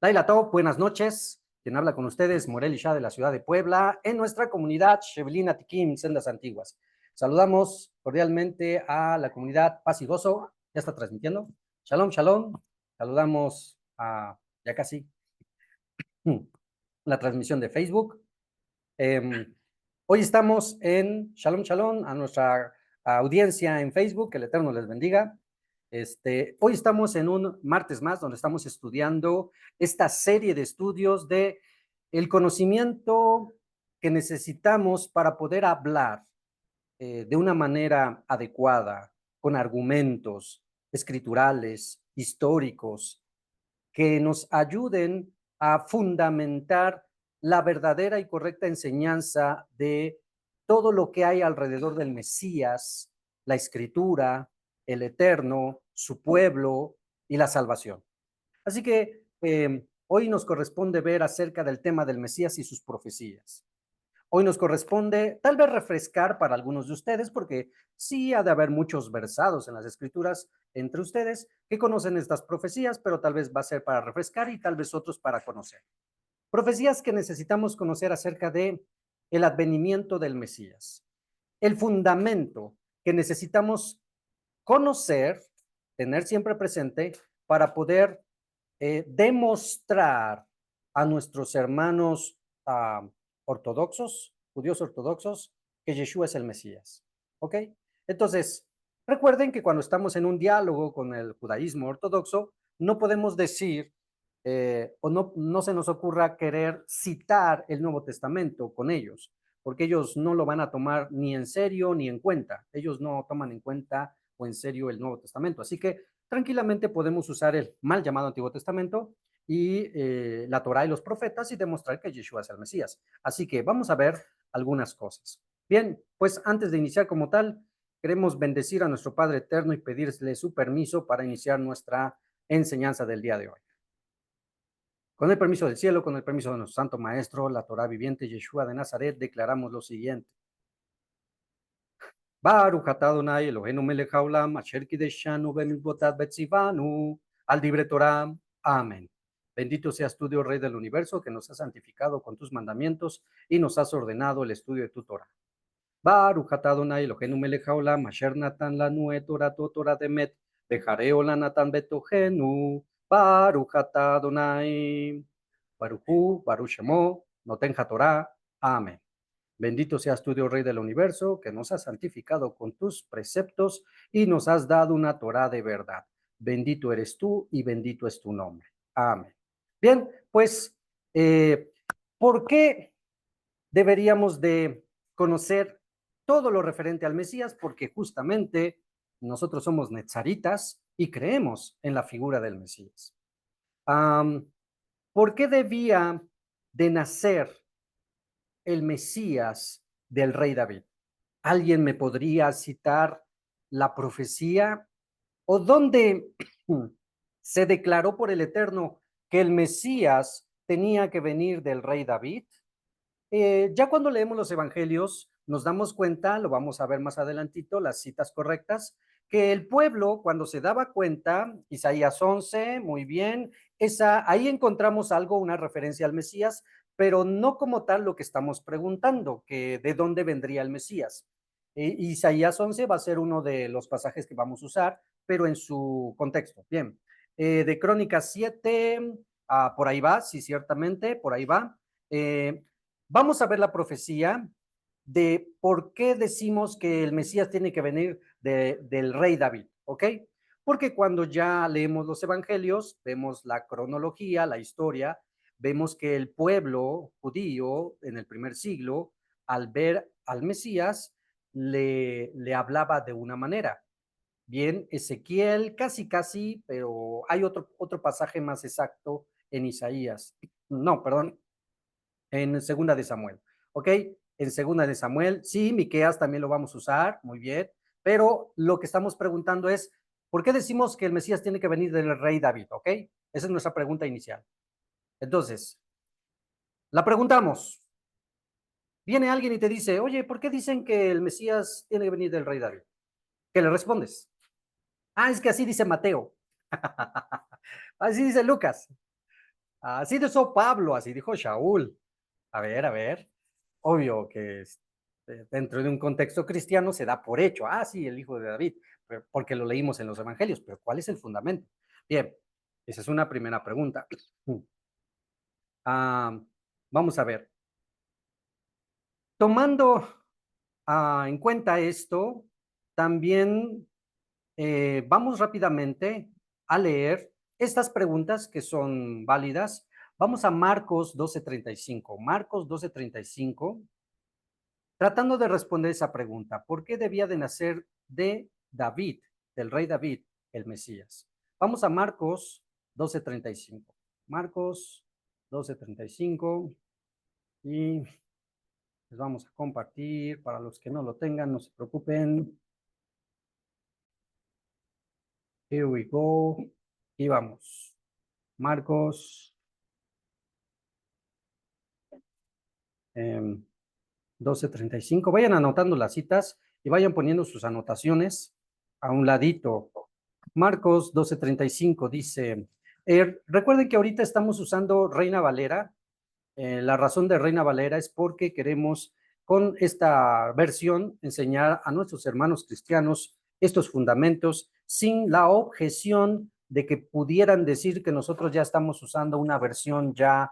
Laila Top, buenas noches. Quien habla con ustedes, Morel Isha de la ciudad de Puebla, en nuestra comunidad Shevelina Tiquín, Sendas Antiguas. Saludamos cordialmente a la comunidad Paz y Gozo. Ya está transmitiendo. Shalom, shalom. Saludamos a ya casi la transmisión de Facebook. Hoy estamos en Shalom, shalom a nuestra audiencia en Facebook. Que el Eterno les bendiga. Hoy estamos en un martes más donde estamos estudiando esta serie de estudios de el conocimiento que necesitamos para poder hablar de una manera adecuada, con argumentos escriturales, históricos, que nos ayuden a fundamentar la verdadera y correcta enseñanza de todo lo que hay alrededor del Mesías, la Escritura, el Eterno, su pueblo y la salvación. Así que hoy nos corresponde ver acerca del tema del Mesías y sus profecías. Hoy nos corresponde tal vez refrescar para algunos de ustedes, porque sí ha de haber muchos versados en las escrituras entre ustedes que conocen estas profecías, pero tal vez va a ser para refrescar y tal vez otros para conocer. Profecías que necesitamos conocer acerca de el advenimiento del Mesías. El fundamento que necesitamos conocer, tener siempre presente para poder demostrar a nuestros hermanos ortodoxos, judíos ortodoxos, que Yeshua es el Mesías. ¿Ok? Entonces, recuerden que cuando estamos en un diálogo con el judaísmo ortodoxo, no podemos decir o no se nos ocurra querer citar el Nuevo Testamento con ellos, porque ellos no lo van a tomar ni en serio ni en cuenta. Ellos no toman en cuenta o en serio el Nuevo Testamento. Así que tranquilamente podemos usar el mal llamado Antiguo Testamento y la Torá y los profetas y demostrar que Yeshua es el Mesías. Así que vamos a ver algunas cosas. Bien, pues antes de iniciar como tal, queremos bendecir a nuestro Padre Eterno y pedirle su permiso para iniciar nuestra enseñanza del día de hoy. Con el permiso del cielo, con el permiso de nuestro Santo Maestro, la Torá viviente Yeshua de Nazaret, declaramos lo siguiente. Baruch atah Adonai Eloheinu melech haolam, asher kideshanu bemitzvotav betzivanu, al libre Torah. Amén. Bendito seas tú, Dios Rey del universo, que nos has santificado con tus mandamientos y nos has ordenado el estudio de tu Torah. Baruch atah Adonai Eloheinu melech haolam, asher natan lanu et torato Torah demet, bejareo la natan betohenu. Baruch atah Adonai. Baruchu, Baruch Shemo, Notenja Torah. Amén. Bendito seas tú, Dios Rey del universo, que nos has santificado con tus preceptos y nos has dado una Torá de verdad. Bendito eres tú y bendito es tu nombre. Amén. Bien, pues, ¿por qué deberíamos de conocer todo lo referente al Mesías? Porque justamente nosotros somos netzaritas y creemos en la figura del Mesías. ¿Por qué debía de nacer el Mesías del rey David? ¿Alguien me podría citar la profecía o dónde se declaró por el Eterno que el Mesías tenía que venir del rey David? Ya cuando leemos los evangelios nos damos cuenta, lo vamos a ver más adelantito, las citas correctas, que el pueblo cuando se daba cuenta, Isaías 11, muy bien, ahí encontramos algo, una referencia al Mesías, pero no como tal lo que estamos preguntando, que de dónde vendría el Mesías. Isaías 11 va a ser uno de los pasajes que vamos a usar, pero en su contexto. Bien, de Crónicas 7, por ahí va, sí, ciertamente, por ahí va. Vamos a ver la profecía de por qué decimos que el Mesías tiene que venir del rey David, ¿ok? Porque cuando ya leemos los evangelios, vemos la cronología, la historia, vemos que el pueblo judío en el primer siglo, al ver al Mesías, le hablaba de una manera. Bien, Ezequiel casi, pero hay otro pasaje más exacto en Isaías. No, perdón, en segunda de Samuel, ¿ok? En segunda de Samuel, sí, Miqueas también lo vamos a usar, muy bien, pero lo que estamos preguntando es, ¿por qué decimos que el Mesías tiene que venir del rey David, ¿ok? Esa es nuestra pregunta inicial. Entonces, la preguntamos. Viene alguien y te dice, oye, ¿por qué dicen que el Mesías tiene que venir del rey David? ¿Qué le respondes? Ah, es que así dice Mateo. Así dice Lucas. Así dijo Pablo, así dijo Shaul. A ver. Obvio que dentro de un contexto cristiano se da por hecho. Ah, sí, el hijo de David, porque lo leímos en los evangelios, pero ¿cuál es el fundamento? Bien, esa es una primera pregunta. Ah, vamos a ver. Tomando en cuenta esto, también vamos rápidamente a leer estas preguntas que son válidas. Vamos a Marcos 12:35. Marcos 12:35, tratando de responder esa pregunta. ¿Por qué debía de nacer de David, del rey David, el Mesías? Vamos a Marcos 12:35. Marcos 12:35 y les vamos a compartir. Para los que no lo tengan, no se preocupen. Here we go. Y vamos. Marcos 12:35. Vayan anotando las citas y vayan poniendo sus anotaciones a un ladito. Marcos 12:35 dice, recuerden que ahorita estamos usando Reina Valera. La razón de Reina Valera es porque queremos con esta versión enseñar a nuestros hermanos cristianos estos fundamentos sin la objeción de que pudieran decir que nosotros ya estamos usando una versión ya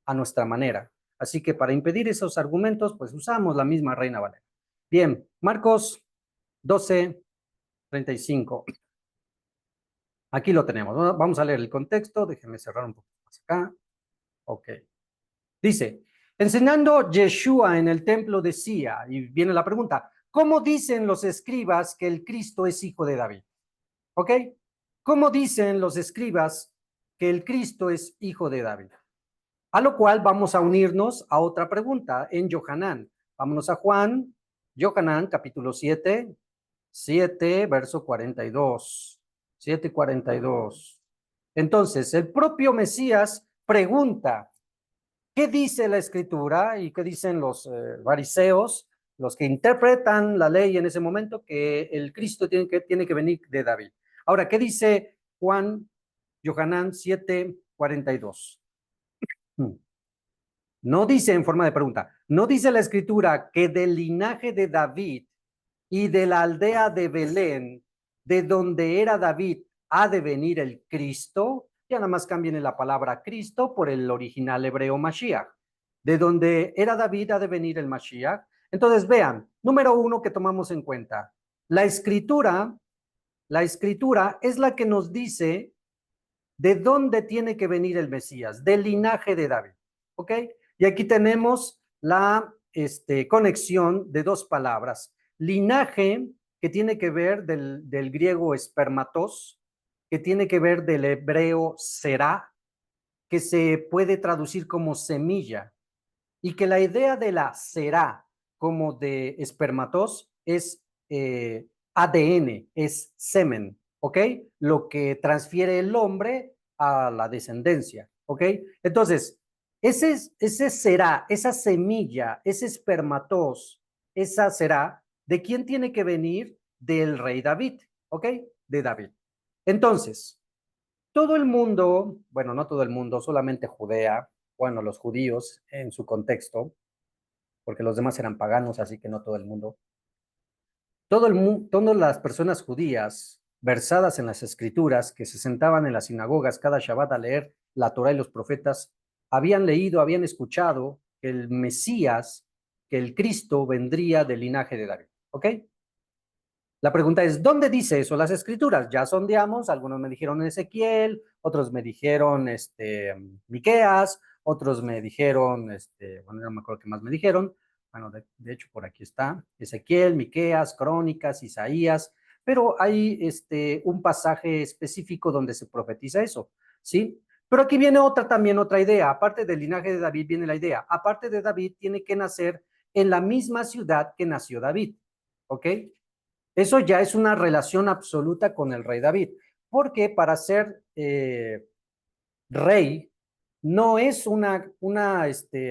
a nuestra manera. Así que para impedir esos argumentos, pues usamos la misma Reina Valera. Bien, Marcos 12:35. Aquí lo tenemos. Vamos a leer el contexto. Déjenme cerrar un poco más acá. Ok. Dice, enseñando Yeshua en el templo decía, y viene la pregunta, ¿cómo dicen los escribas que el Cristo es hijo de David? ¿Ok? ¿Cómo dicen los escribas que el Cristo es hijo de David? A lo cual vamos a unirnos a otra pregunta en Yohanan. Vámonos a Juan, Yohanan, capítulo 7, 7, verso 42. 7:42. Entonces, el propio Mesías pregunta, ¿qué dice la escritura y qué dicen los fariseos, los que interpretan la ley en ese momento, que el Cristo tiene que venir de David? Ahora, ¿qué dice Juan, Yohanan 7:42? No dice en forma de pregunta, no dice la escritura que del linaje de David y de la aldea de Belén, de donde era David, ha de venir el Cristo. Ya nada más cambien la palabra Cristo por el original hebreo Mashiach. De donde era David, ha de venir el Mashiach. Entonces, vean, número uno que tomamos en cuenta, la escritura, la escritura es la que nos dice de dónde tiene que venir el Mesías, del linaje de David. ¿Ok? Y aquí tenemos la conexión de dos palabras. Linaje, que tiene que ver del griego espermatos, que tiene que ver del hebreo será, que se puede traducir como semilla, y que la idea de la será como de espermatos es ADN, es semen, ¿ok? Lo que transfiere el hombre a la descendencia, ¿ok? Entonces, ese será, esa semilla, ese espermatos, esa será, ¿de quién tiene que venir? Del rey David, ¿ok? De David. Entonces, todo el mundo, bueno, no todo el mundo, solamente Judea, bueno, los judíos en su contexto, porque los demás eran paganos, así que no todo el mundo. Todas las personas judías versadas en las escrituras, que se sentaban en las sinagogas cada Shabbat a leer la Torah y los profetas, habían leído, habían escuchado que el Mesías, que el Cristo vendría del linaje de David. ¿Ok? La pregunta es, ¿dónde dice eso las escrituras? Ya sondeamos, algunos me dijeron Ezequiel, otros me dijeron Miqueas, otros me dijeron, bueno, no me acuerdo qué más me dijeron. Bueno, de hecho, por aquí está Ezequiel, Miqueas, Crónicas, Isaías, pero hay un pasaje específico donde se profetiza eso, ¿sí? Pero aquí viene también otra idea. Aparte del linaje de David, viene la idea. Aparte de David, tiene que nacer en la misma ciudad que nació David, ¿ok? Eso ya es una relación absoluta con el rey David, porque para ser rey no es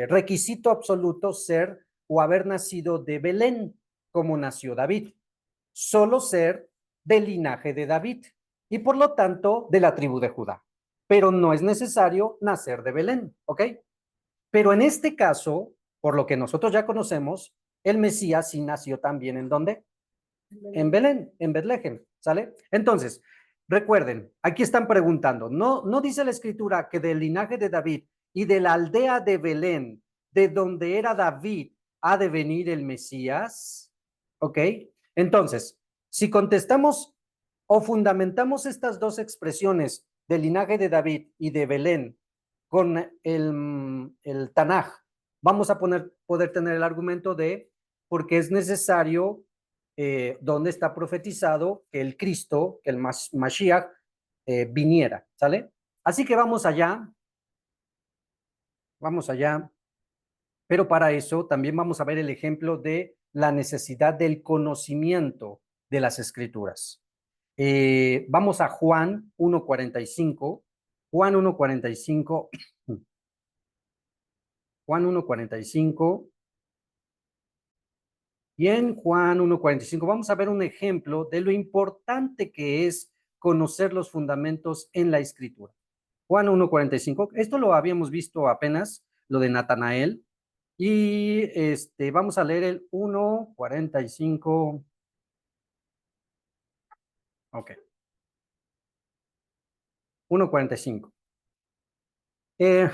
requisito absoluto ser o haber nacido de Belén, como nació David, solo ser del linaje de David y por lo tanto de la tribu de Judá. pero no es necesario nacer de Belén, ¿ok? Pero en este caso, por lo que nosotros ya conocemos, el Mesías sí nació también ¿en dónde? En Belén, en Betlehem, ¿sale? Entonces, recuerden, aquí están preguntando, no dice la escritura que del linaje de David y de la aldea de Belén, de donde era David, ha de venir el Mesías, ¿ok? Entonces, si contestamos o fundamentamos estas dos expresiones del linaje de David y de Belén con el Tanaj, vamos a poder tener el argumento de porque es necesario donde está profetizado que el Cristo, que el Mashiach, viniera, ¿sale? Así que vamos allá, pero para eso también vamos a ver el ejemplo de la necesidad del conocimiento de las escrituras. Vamos a Juan 1:45, Juan 1:45, Juan 1:45. Y en Juan 1:45 vamos a ver un ejemplo de lo importante que es conocer los fundamentos en la escritura. Juan 1:45, esto lo habíamos visto apenas, lo de Natanael, y vamos a leer el 1:45. Ok, 1:45. Eh,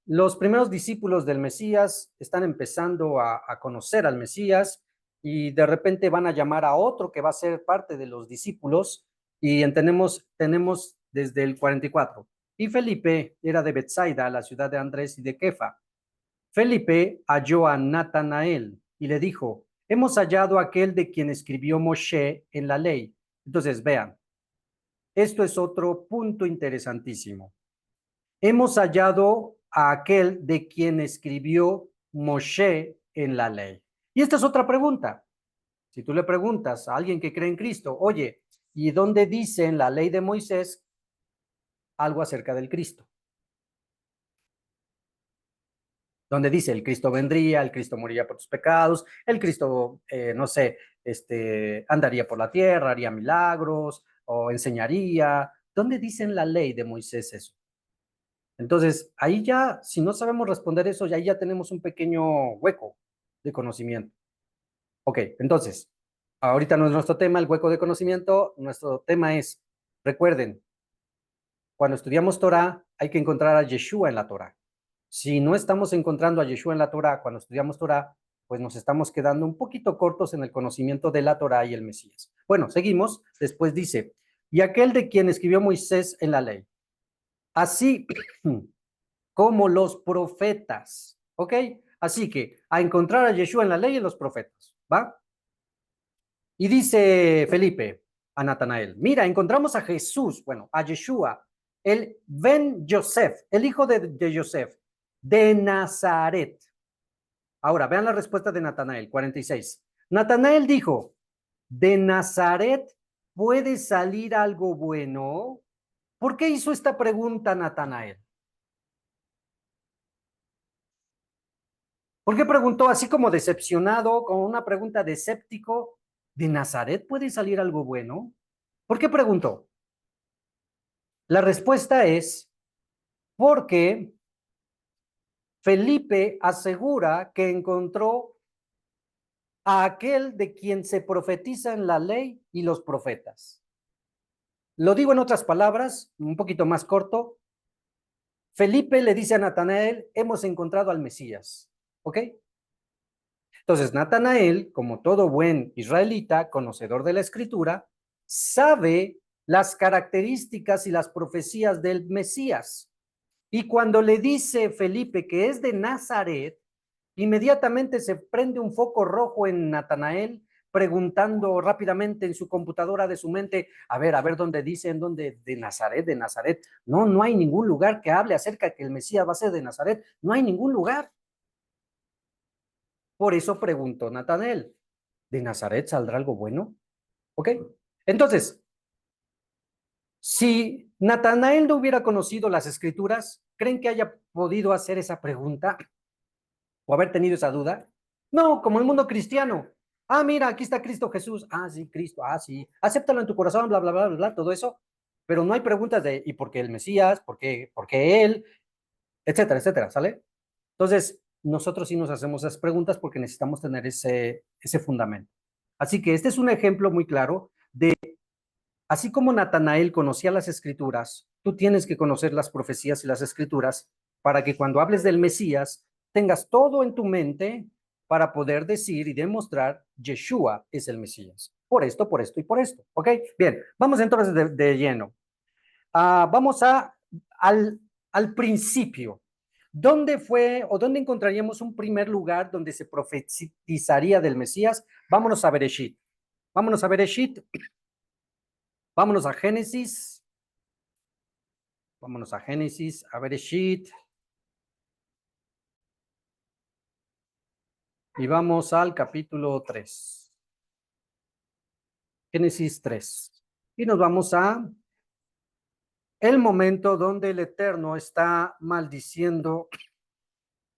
los primeros discípulos del Mesías están empezando a conocer al Mesías y de repente van a llamar a otro que va a ser parte de los discípulos y tenemos desde el 44. Y Felipe era de Bethsaida, la ciudad de Andrés y de Kefa. Felipe halló a Natanael y le dijo, hemos hallado a aquel de quien escribió Moshe en la ley. Entonces, vean, esto es otro punto interesantísimo. Hemos hallado a aquel de quien escribió Moshe en la ley. Y esta es otra pregunta. Si tú le preguntas a alguien que cree en Cristo, oye, ¿y dónde dice en la ley de Moisés algo acerca del Cristo? Donde dice el Cristo vendría, el Cristo moriría por tus pecados, el Cristo, no sé, andaría por la tierra, haría milagros o enseñaría. ¿Dónde dice en la ley de Moisés eso? Entonces, ahí ya, si no sabemos responder eso, ya ahí ya tenemos un pequeño hueco de conocimiento. Ok, entonces, ahorita no es nuestro tema, el hueco de conocimiento, nuestro tema es, recuerden, cuando estudiamos Torah, hay que encontrar a Yeshua en la Torah. Si no estamos encontrando a Yeshua en la Torah cuando estudiamos Torah, pues nos estamos quedando un poquito cortos en el conocimiento de la Torah y el Mesías. Bueno, seguimos. Después dice, y aquel de quien escribió Moisés en la ley, así como los profetas, ¿ok? Así que a encontrar a Yeshua en la ley y en los profetas, ¿va? Y dice Felipe a Natanael, mira, encontramos a Jesús, bueno, a Yeshua, el Ben Yosef, el hijo de Yosef, de Nazaret. Ahora, vean la respuesta de Natanael, 46. Natanael dijo, ¿de Nazaret puede salir algo bueno? ¿Por qué hizo esta pregunta Natanael? ¿Por qué preguntó así como decepcionado, con una pregunta de escéptico? ¿De Nazaret puede salir algo bueno? ¿Por qué preguntó? La respuesta es porque Felipe asegura que encontró a aquel de quien se profetiza en la ley y los profetas. Lo digo en otras palabras, un poquito más corto. Felipe le dice a Natanael, hemos encontrado al Mesías. ¿Ok? Entonces, Natanael, como todo buen israelita, conocedor de la escritura, sabe las características y las profecías del Mesías. Y cuando le dice Felipe que es de Nazaret, inmediatamente se prende un foco rojo en Natanael, preguntando rápidamente en su computadora de su mente, a ver dónde dice, en dónde de Nazaret, de Nazaret. No, no hay ningún lugar que hable acerca de que el Mesías va a ser de Nazaret. No hay ningún lugar. Por eso preguntó Natanael, ¿de Nazaret saldrá algo bueno? ¿Ok? Entonces, si Natanael no hubiera conocido las escrituras, ¿creen que haya podido hacer esa pregunta o haber tenido esa duda? No, como el mundo cristiano. Ah, mira, aquí está Cristo Jesús. Ah, sí, Cristo. Ah, sí. Acéptalo en tu corazón, bla, bla, bla, bla, todo eso. pero no hay preguntas de ¿y por qué el Mesías? Por qué él? Etcétera, etcétera, ¿sale? Entonces, nosotros sí nos hacemos esas preguntas porque necesitamos tener ese fundamento. Así que este es un ejemplo muy claro de, así como Natanael conocía las escrituras, tú tienes que conocer las profecías y las escrituras para que cuando hables del Mesías tengas todo en tu mente para poder decir y demostrar Yeshua es el Mesías. Por esto y por esto. ¿Ok? Bien, vamos entonces de lleno. Vamos al principio. ¿Dónde fue o dónde encontraríamos un primer lugar donde se profetizaría del Mesías? Vámonos a Bereshit. Vámonos a Bereshit. Vámonos a Génesis. Vámonos a Génesis, a Bereshit. Y vamos al capítulo 3. Génesis 3. Y nos vamos a el momento donde el Eterno está maldiciendo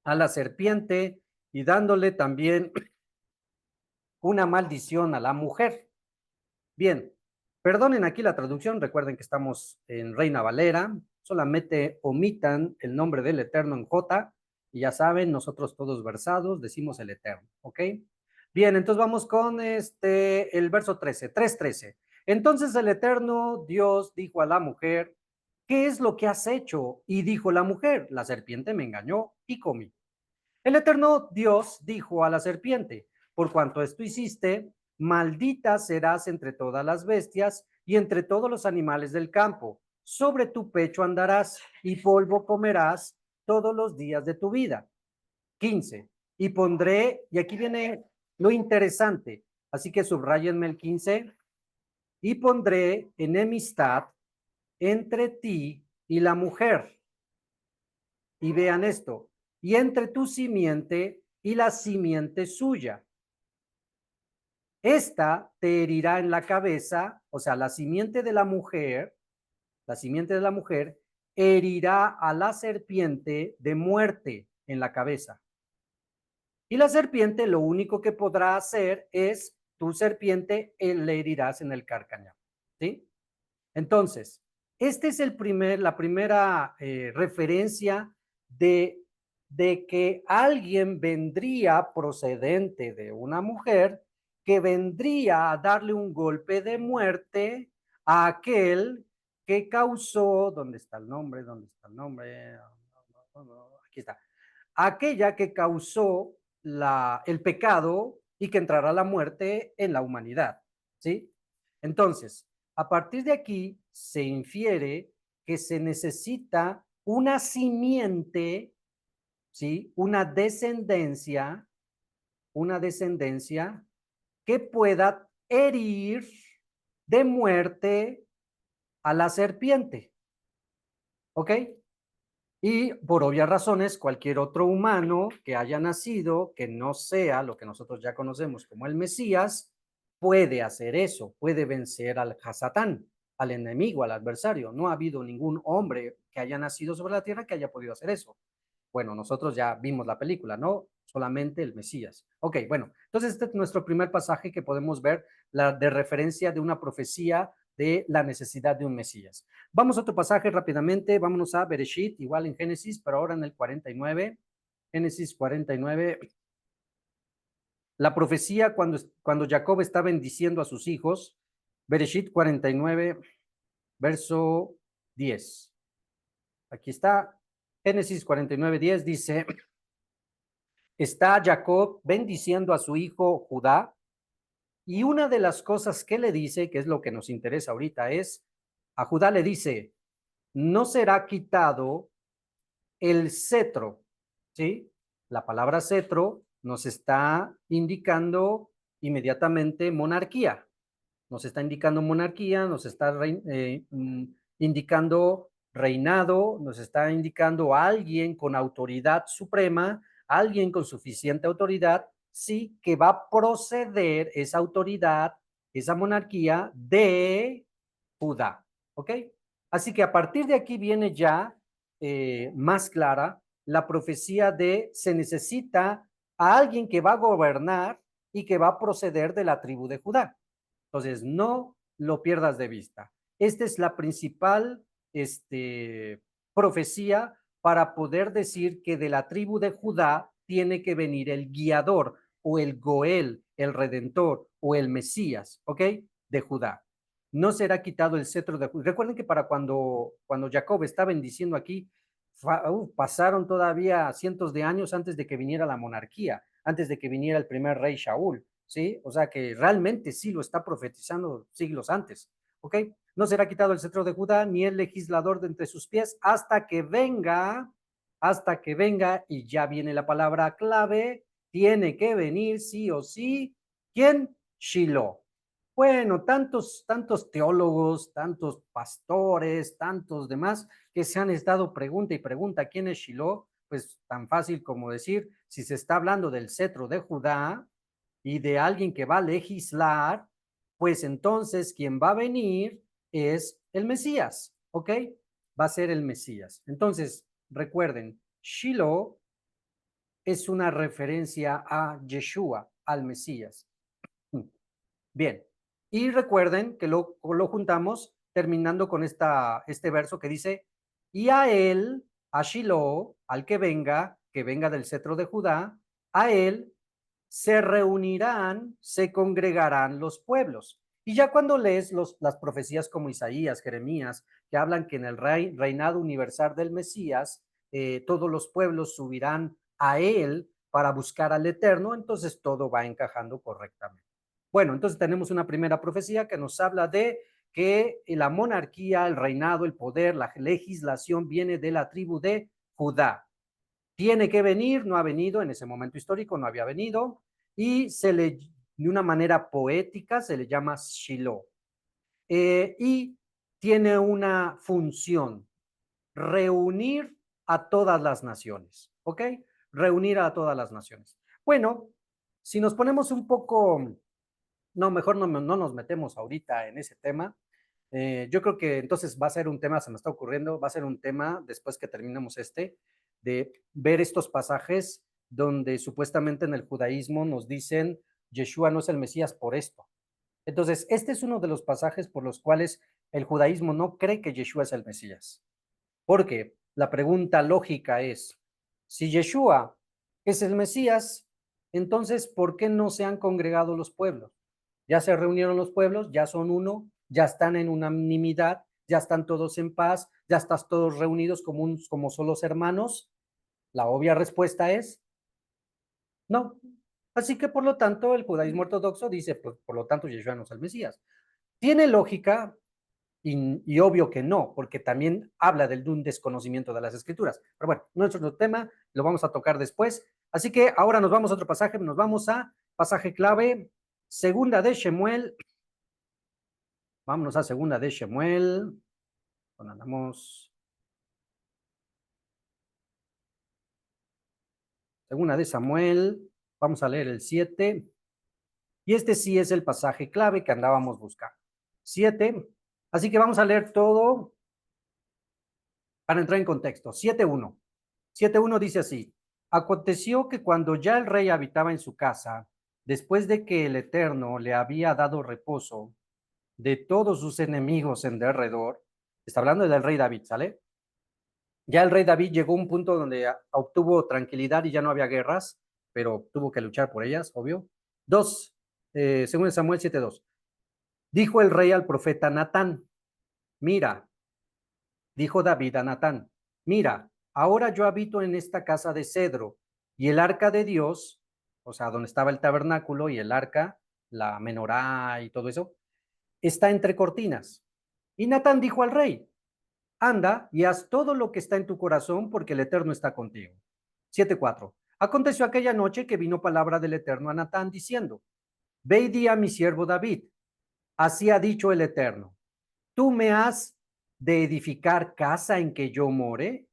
a la serpiente y dándole también una maldición a la mujer. Bien, perdonen aquí la traducción, recuerden que estamos en Reina Valera, solamente omitan el nombre del Eterno en J, y ya saben, nosotros todos versados decimos el Eterno, ¿ok? Bien, entonces vamos con el verso 13, 3:13. Entonces el Eterno Dios dijo a la mujer, ¿qué es lo que has hecho? Y dijo la mujer, la serpiente me engañó y comí. El eterno Dios dijo a la serpiente, por cuanto esto hiciste, maldita serás entre todas las bestias y entre todos los animales del campo. Sobre tu pecho andarás y polvo comerás todos los días de tu vida. 15. Y pondré, y aquí viene lo interesante, así que subrayenme el 15, y pondré enemistad entre ti y la mujer. Y vean esto, y entre tu simiente y la simiente suya. Esta te herirá en la cabeza, o sea, la simiente de la mujer herirá a la serpiente de muerte en la cabeza. Y la serpiente lo único que podrá hacer es, tu serpiente le herirás en el carcañal. ¿Sí? Entonces, este es la primera referencia de que alguien vendría procedente de una mujer que vendría a darle un golpe de muerte a aquel que causó, ¿dónde está el nombre? ¿Dónde está el nombre? Aquí está. Aquella que causó el pecado y que entrará la muerte en la humanidad. ¿Sí? Entonces, a partir de aquí se infiere que se necesita una simiente, ¿sí? Una descendencia que pueda herir de muerte a la serpiente, ¿ok? Y por obvias razones, cualquier otro humano que haya nacido, que no sea lo que nosotros ya conocemos como el Mesías, puede hacer eso, puede vencer al Hasatán, al enemigo, al adversario. No ha habido ningún hombre que haya nacido sobre la tierra que haya podido hacer eso. Bueno, nosotros ya vimos la película, ¿no? Solamente el Mesías. Ok, bueno, entonces este es nuestro primer pasaje que podemos ver de referencia de una profecía de la necesidad de un Mesías. Vamos a otro pasaje rápidamente, vámonos a Bereshit, igual en Génesis, pero ahora en el 49. Génesis 49. La profecía cuando Jacob está bendiciendo a sus hijos, Bereshit 49, verso 10. Aquí está, Génesis 49:10 dice, está Jacob bendiciendo a su hijo Judá, y una de las cosas que le dice, que es lo que nos interesa ahorita, es, a Judá le dice, no será quitado el cetro, ¿sí? La palabra cetro nos está indicando inmediatamente monarquía, nos está indicando monarquía, nos está indicando reinado, nos está indicando a alguien con autoridad suprema, alguien con suficiente autoridad, sí, que va a proceder esa autoridad, esa monarquía de Judá, ¿ok? Así que a partir de aquí viene ya más clara la profecía de se necesita a alguien que va a gobernar y que va a proceder de la tribu de Judá. Entonces, no lo pierdas de vista. esta es la principal profecía para poder decir que de la tribu de Judá tiene que venir el guiador o el Goel, el Redentor o el Mesías, ¿ok? De Judá. No será quitado el cetro de Judá. Recuerden que para cuando Jacob está bendiciendo aquí, pasaron todavía cientos de años antes de que viniera la monarquía, antes de que viniera el primer rey Shaul, ¿sí? O sea que realmente sí lo está profetizando siglos antes, ¿ok? No será quitado el cetro de Judá ni el legislador de entre sus pies hasta que venga, y ya viene la palabra clave, tiene que venir sí o sí. ¿Quién? Shiloh. Bueno, tantos teólogos, tantos pastores, tantos demás que se han estado pregunta y pregunta quién es Shiloh, pues tan fácil como decir, si se está hablando del cetro de Judá y de alguien que va a legislar, pues entonces quien va a venir es el Mesías, ¿ok? Va a ser el Mesías. Entonces, recuerden, Shiloh es una referencia a Yeshua, al Mesías. Bien, y recuerden que lo juntamos terminando con este verso que dice, y a él, a Shiloh, al que venga del cetro de Judá, a él se reunirán, se congregarán los pueblos. Y ya cuando lees las profecías como Isaías, Jeremías, que hablan que en el reinado universal del Mesías, todos los pueblos subirán a él para buscar al Eterno, entonces todo va encajando correctamente. Bueno, entonces tenemos una primera profecía que nos habla de que la monarquía, el reinado, el poder, la legislación viene de la tribu de Judá. Tiene que venir, no ha venido, en ese momento histórico no había venido, y de una manera poética, se le llama Shiloh. Y tiene una función, reunir a todas las naciones, ¿ok? Reunir a todas las naciones. Bueno, si nos ponemos un poco, no, mejor no nos metemos ahorita en ese tema. Yo creo que entonces va a ser un tema, se me está ocurriendo, va a ser un tema después que terminemos de ver estos pasajes donde supuestamente en el judaísmo nos dicen Yeshua no es el Mesías por esto. Entonces, este es uno de los pasajes por los cuales el judaísmo no cree que Yeshua es el Mesías. Porque la pregunta lógica es, si Yeshua es el Mesías, entonces, ¿por qué no se han congregado los pueblos? Ya se reunieron los pueblos, ya son uno, ya están en unanimidad, ya están todos en paz, ya están todos reunidos como solos hermanos. La obvia respuesta es no. Así que, por lo tanto, el judaísmo ortodoxo dice, pues, por lo tanto, Yeshua no es el Mesías. Tiene lógica y obvio que no, porque también habla de un desconocimiento de las escrituras. Pero bueno, nuestro tema lo vamos a tocar después. Así que ahora nos vamos a otro pasaje, nos vamos a pasaje clave, segunda de Shemuel. Vámonos a segunda de Shemuel. Andamos. Segunda de Samuel. Vamos a leer el 7. Y este sí es el pasaje clave que andábamos buscando. 7. Así que vamos a leer todo para entrar en contexto. 7.1. 7.1 dice así. Aconteció que cuando ya el rey habitaba en su casa, después de que el Eterno le había dado reposo de todos sus enemigos en derredor, está hablando del rey David, ¿sale? Ya el rey David llegó a un punto donde obtuvo tranquilidad y ya no había guerras, pero tuvo que luchar por ellas, obvio. 2, según Samuel 7.2. Dijo el rey al profeta Natán, mira, dijo David a Natán, mira, ahora yo habito en esta casa de cedro y el arca de Dios, o sea, donde estaba el tabernáculo y el arca, la menorá y todo eso, está entre cortinas. Y Natán dijo al rey, anda y haz todo lo que está en tu corazón porque el Eterno está contigo. 7.4. Aconteció aquella noche que vino palabra del Eterno a Natán diciendo, ve y di a mi siervo David, así ha dicho el Eterno, ¿tú me has de edificar casa en que yo more?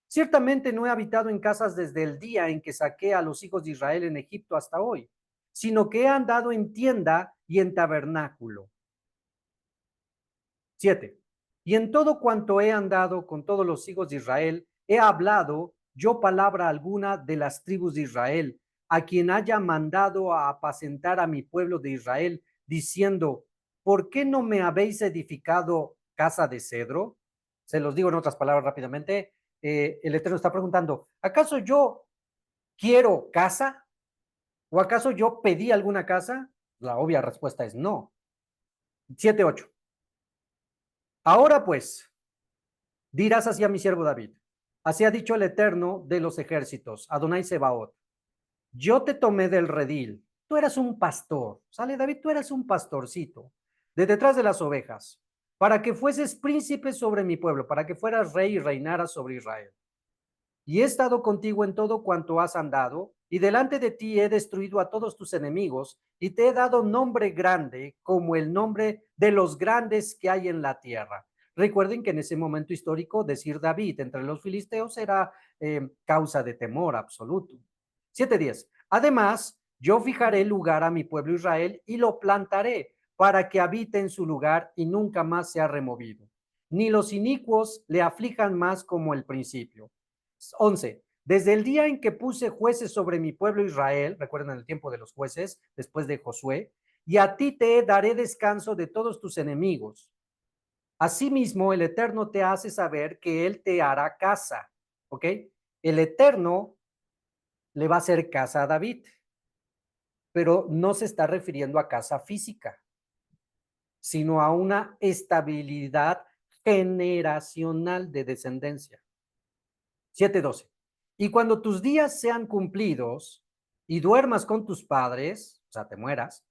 Ciertamente no he habitado en casas desde el día en que saqué a los hijos de Israel en Egipto hasta hoy, sino que he andado en tienda y en tabernáculo. 7. Y en todo cuanto he andado con todos los hijos de Israel, he hablado yo palabra alguna de las tribus de Israel, a quien haya mandado a apacentar a mi pueblo de Israel, diciendo, ¿por qué no me habéis edificado casa de cedro. Se los digo en otras palabras rápidamente. El Eterno está preguntando, ¿acaso yo quiero casa? ¿O acaso yo pedí alguna casa? La obvia respuesta es no. 7:8. Ahora pues, dirás así a mi siervo David, así ha dicho el Eterno de los ejércitos, Adonai Sebaot, yo te tomé del redil, tú eras un pastor, sale David, tú eras un pastorcito, de detrás de las ovejas, para que fueses príncipe sobre mi pueblo, para que fueras rey y reinaras sobre Israel. Y he estado contigo en todo cuanto has andado, y delante de ti he destruido a todos tus enemigos, y te he dado nombre grande, como el nombre de los grandes que hay en la tierra. Recuerden que en ese momento histórico decir David entre los filisteos era causa de temor absoluto. 7:10. Además, yo fijaré lugar a mi pueblo Israel y lo plantaré para que habite en su lugar y nunca más sea removido. Ni los inicuos le aflijan más como el principio. 11. Desde el día en que puse jueces sobre mi pueblo Israel, recuerden el tiempo de los jueces, después de Josué, y a ti te daré descanso de todos tus enemigos. Asimismo, el Eterno te hace saber que Él te hará casa, ¿ok? El Eterno le va a hacer casa a David, pero no se está refiriendo a casa física, sino a una estabilidad generacional de descendencia. 7:12. Y cuando tus días sean cumplidos y duermas con tus padres, o sea, te mueras,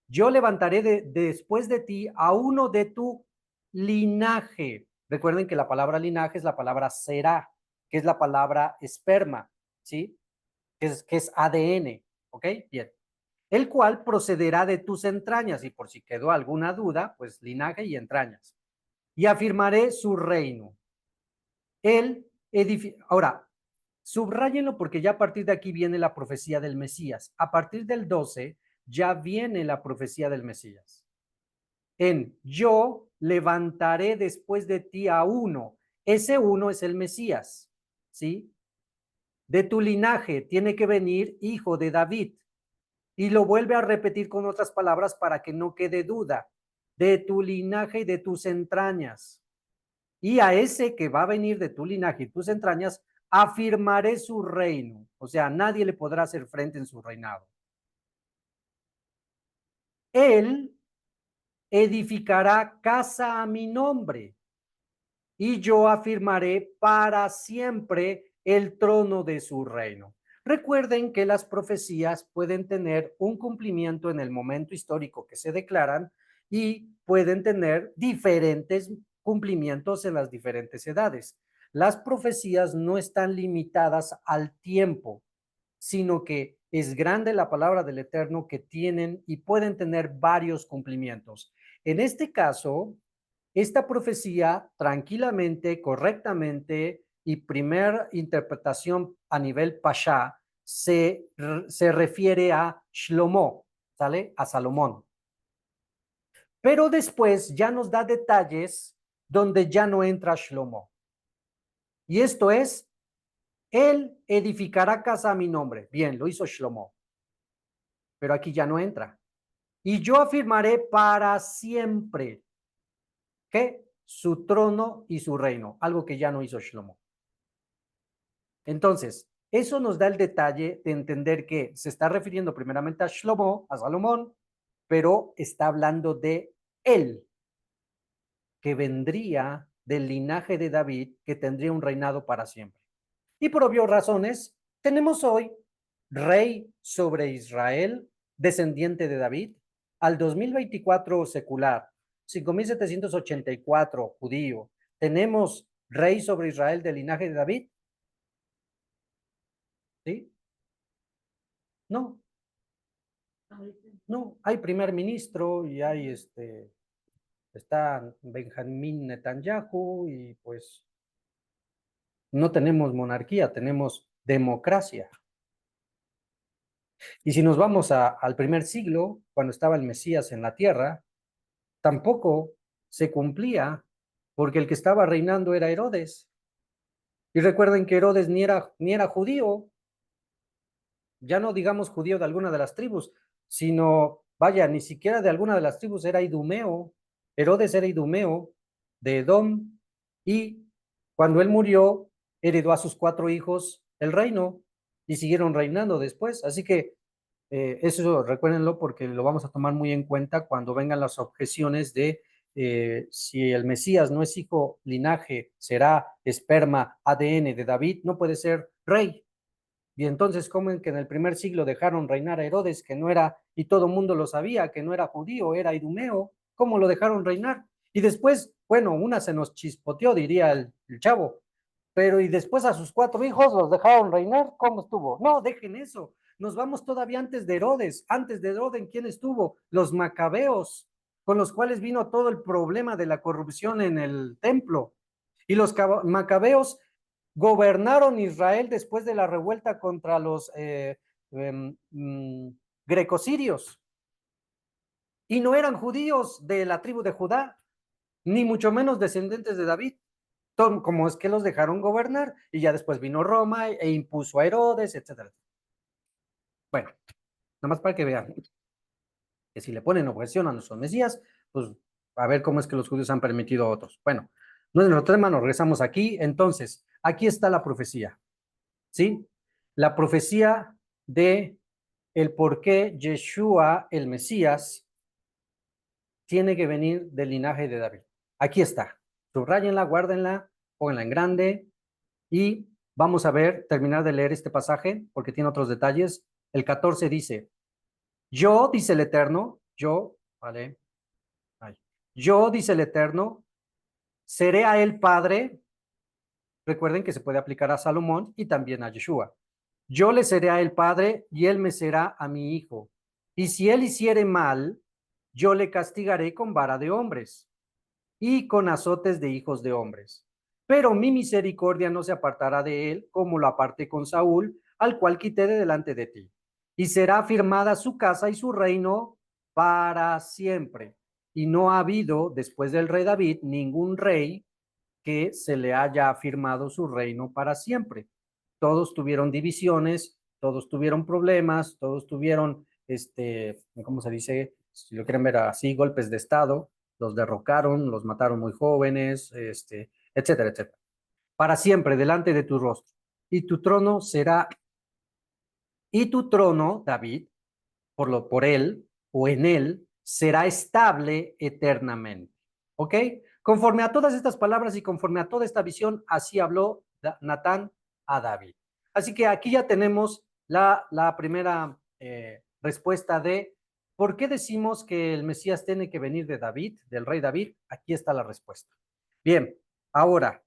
yo levantaré después de ti a uno de tu linaje. Recuerden que la palabra linaje es la palabra será, que es la palabra esperma, ¿sí? Que es ADN, ¿ok? Bien. El cual procederá de tus entrañas, y por si quedó alguna duda, pues linaje y entrañas. Y afirmaré su reino. Él ahora, subrayenlo porque ya a partir de aquí viene la profecía del Mesías. A partir del 12 ya viene la profecía del Mesías. En yo levantaré después de ti a uno. Ese uno es el Mesías, ¿sí? De tu linaje tiene que venir hijo de David. Y lo vuelve a repetir con otras palabras para que no quede duda. De tu linaje y de tus entrañas. Y a ese que va a venir de tu linaje y tus entrañas, afirmaré su reino. O sea, nadie le podrá hacer frente en su reinado. Él edificará casa a mi nombre y yo afirmaré para siempre el trono de su reino. Recuerden que las profecías pueden tener un cumplimiento en el momento histórico que se declaran y pueden tener diferentes cumplimientos en las diferentes edades. Las profecías no están limitadas al tiempo, sino que es grande la palabra del Eterno que tienen y pueden tener varios cumplimientos. En este caso, esta profecía tranquilamente, correctamente y primera interpretación a nivel Pasha se refiere a Shlomo, ¿sale? A Salomón. Pero después ya nos da detalles donde ya no entra Shlomo. Y esto es, él edificará casa a mi nombre. Bien, lo hizo Shlomo. Pero aquí ya no entra. Y yo afirmaré para siempre que su trono y su reino, algo que ya no hizo Shlomo. Entonces, eso nos da el detalle de entender que se está refiriendo primeramente a Shlomo, a Salomón, pero está hablando de él, que vendría del linaje de David, que tendría un reinado para siempre. Y por obvias razones, tenemos hoy rey sobre Israel, descendiente de David, al 2024 secular, 5784 judío. Tenemos rey sobre Israel del linaje de David, ¿sí? No, no, hay primer ministro y hay está Benjamín Netanyahu y pues no tenemos monarquía, tenemos democracia. Y si nos vamos al primer siglo, cuando estaba el Mesías en la tierra, tampoco se cumplía porque el que estaba reinando era Herodes. Y recuerden que Herodes ni era judío, ya no digamos judío de alguna de las tribus, sino, vaya, ni siquiera de alguna de las tribus era idumeo. Herodes era idumeo de Edom, y cuando él murió, heredó a sus 4 hijos el reino y siguieron reinando después. Así que eso recuérdenlo porque lo vamos a tomar muy en cuenta cuando vengan las objeciones de si el Mesías no es hijo, linaje, será esperma, ADN de David, no puede ser rey. Y entonces, ¿cómo en que en el primer siglo dejaron reinar a Herodes, que no era, y todo el mundo lo sabía, que no era judío, era idumeo? ¿Cómo lo dejaron reinar? Y después, bueno, una se nos chispoteó, diría el chavo, pero y después a sus 4 hijos los dejaron reinar, ¿cómo estuvo? No, dejen eso. Nos vamos todavía antes de Herodes. Antes de Herodes, ¿quién estuvo? Los macabeos, con los cuales vino todo el problema de la corrupción en el templo. Y los macabeos gobernaron Israel después de la revuelta contra los grecosirios. Y no eran judíos de la tribu de Judá, ni mucho menos descendientes de David. Como es que los dejaron gobernar y ya después vino Roma e impuso a Herodes, etcétera. Bueno, nada más para que vean que si le ponen objeción a nuestros Mesías, pues a ver cómo es que los judíos han permitido a otros. Bueno, no es nuestro tema, nos regresamos aquí. Entonces, aquí está la profecía, ¿sí? La profecía de el por qué Yeshua, el Mesías, tiene que venir del linaje de David. Aquí está. Subrayenla, guárdenla, pónganla en grande y vamos a ver, terminar de leer este pasaje porque tiene otros detalles. El 14 dice, yo, dice el Eterno, yo, vale, ay, yo, dice el Eterno, seré a él padre. Recuerden que se puede aplicar a Salomón y también a Yeshua. Yo le seré a él padre y él me será a mi hijo. Y si él hiciere mal, yo le castigaré con vara de hombres y con azotes de hijos de hombres. Pero mi misericordia no se apartará de él, como lo aparté con Saúl, al cual quité de delante de ti. Y será firmada su casa y su reino para siempre. Y no ha habido, después del rey David, ningún rey que se le haya firmado su reino para siempre. Todos tuvieron divisiones, todos tuvieron problemas, todos tuvieron, ¿cómo se dice? Si lo quieren ver así, golpes de estado, los derrocaron, los mataron muy jóvenes, etcétera, etcétera. Para siempre delante de tu rostro. Y tu trono será, y tu trono, David, por él o en él, será estable eternamente. ¿Ok? Conforme a todas estas palabras y conforme a toda esta visión, así habló Natán a David. Así que aquí ya tenemos la primera respuesta de por qué decimos que el Mesías tiene que venir de David, del rey David. Aquí está la respuesta. Bien, ahora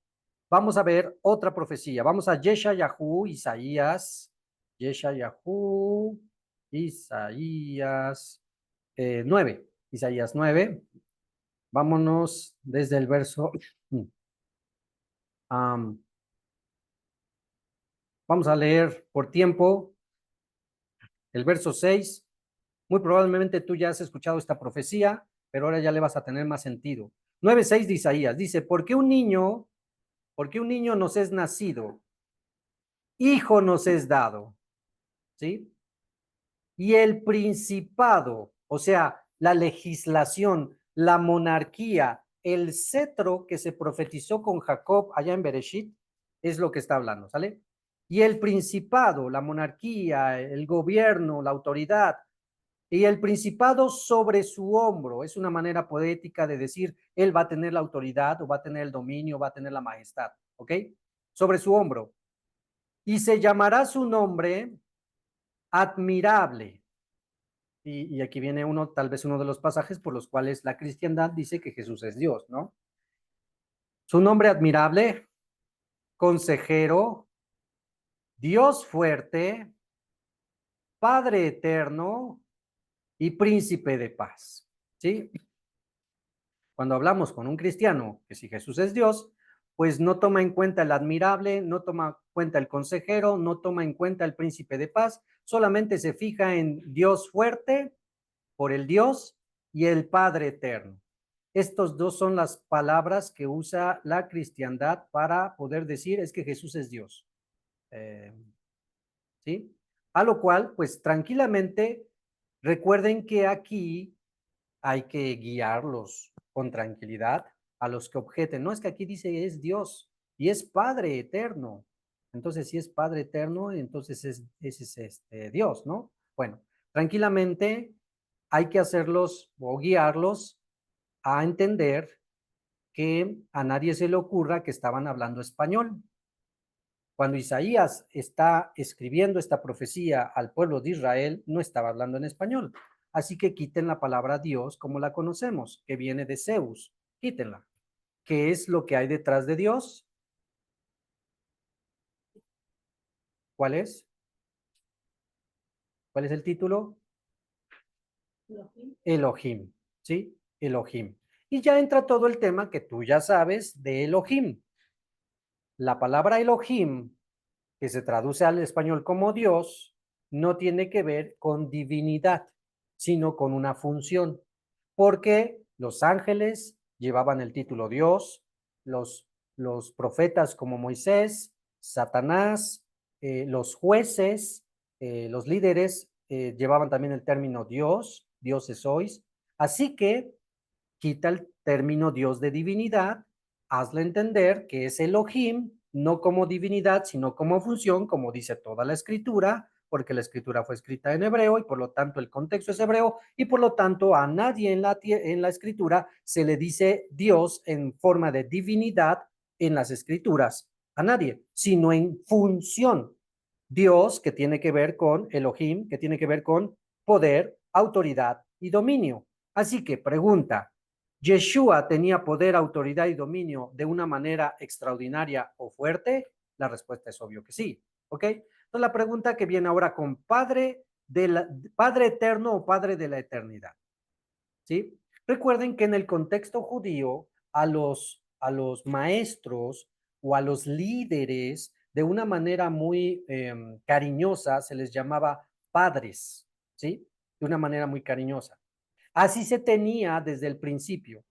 vamos a ver otra profecía. Vamos a Yeshayahu, Isaías, Yeshayahu, Isaías 9. Isaías 9. Vámonos desde el verso. Vamos a leer por tiempo el verso 6. Muy probablemente tú ya has escuchado esta profecía, pero ahora ya le vas a tener más sentido. 9:6 de Isaías dice: ¿por qué un niño nos es nacido? Hijo nos es dado, ¿sí? Y el principado, o sea, la legislación, la monarquía, el cetro que se profetizó con Jacob allá en Bereshit, es lo que está hablando, ¿sale? Y el principado, la monarquía, el gobierno, la autoridad, y el principado sobre su hombro, es una manera poética de decir, él va a tener la autoridad o va a tener el dominio, va a tener la majestad, ¿ok? Sobre su hombro. Y se llamará su nombre admirable. Y aquí viene uno, tal vez uno de los pasajes por los cuales la cristiandad dice que Jesús es Dios, ¿no? Su nombre admirable, consejero, Dios fuerte, Padre eterno y príncipe de paz, ¿sí? Cuando hablamos con un cristiano que si Jesús es Dios, pues no toma en cuenta el admirable, no toma en cuenta el consejero, no toma en cuenta el príncipe de paz, solamente se fija en Dios fuerte, por el Dios y el Padre eterno. Estos dos son las palabras que usa la cristiandad para poder decir es que Jesús es Dios. ¿Sí? A lo cual, pues tranquilamente, recuerden que aquí hay que guiarlos con tranquilidad, a los que objeten, no es que aquí dice es Dios y es Padre eterno. Entonces, si es Padre eterno, entonces es Dios, ¿no? Bueno, tranquilamente hay que hacerlos o guiarlos a entender que a nadie se le ocurra que estaban hablando español. Cuando Isaías está escribiendo esta profecía al pueblo de Israel, no estaba hablando en español. Así que quiten la palabra Dios como la conocemos, que viene de Zeus. Quítenla. ¿Qué es lo que hay detrás de Dios? ¿Cuál es? ¿Cuál es el título? Elohim, ¿sí? Elohim. Y ya entra todo el tema que tú ya sabes de Elohim. La palabra Elohim, que se traduce al español como Dios, no tiene que ver con divinidad, sino con una función, porque los ángeles llevaban el título Dios, los profetas como Moisés, Satanás, los jueces, los líderes llevaban también el término Dios, dioses sois, así que quita el término Dios de divinidad, hazle entender que es Elohim, no como divinidad, sino como función, como dice toda la escritura, porque la escritura fue escrita en hebreo y por lo tanto el contexto es hebreo y por lo tanto a nadie en la escritura se le dice Dios en forma de divinidad en las escrituras, a nadie, sino en función. Dios que tiene que ver con Elohim, que tiene que ver con poder, autoridad y dominio. Así que pregunta, ¿Yeshua tenía poder, autoridad y dominio de una manera extraordinaria o fuerte? La respuesta es obvio que sí, ¿ok? Entonces la pregunta que viene ahora con Padre eterno o Padre de la eternidad, ¿sí? Recuerden que en el contexto judío a los maestros o a los líderes de una manera muy cariñosa se les llamaba padres, ¿sí? De una manera muy cariñosa. Así se tenía desde el principio,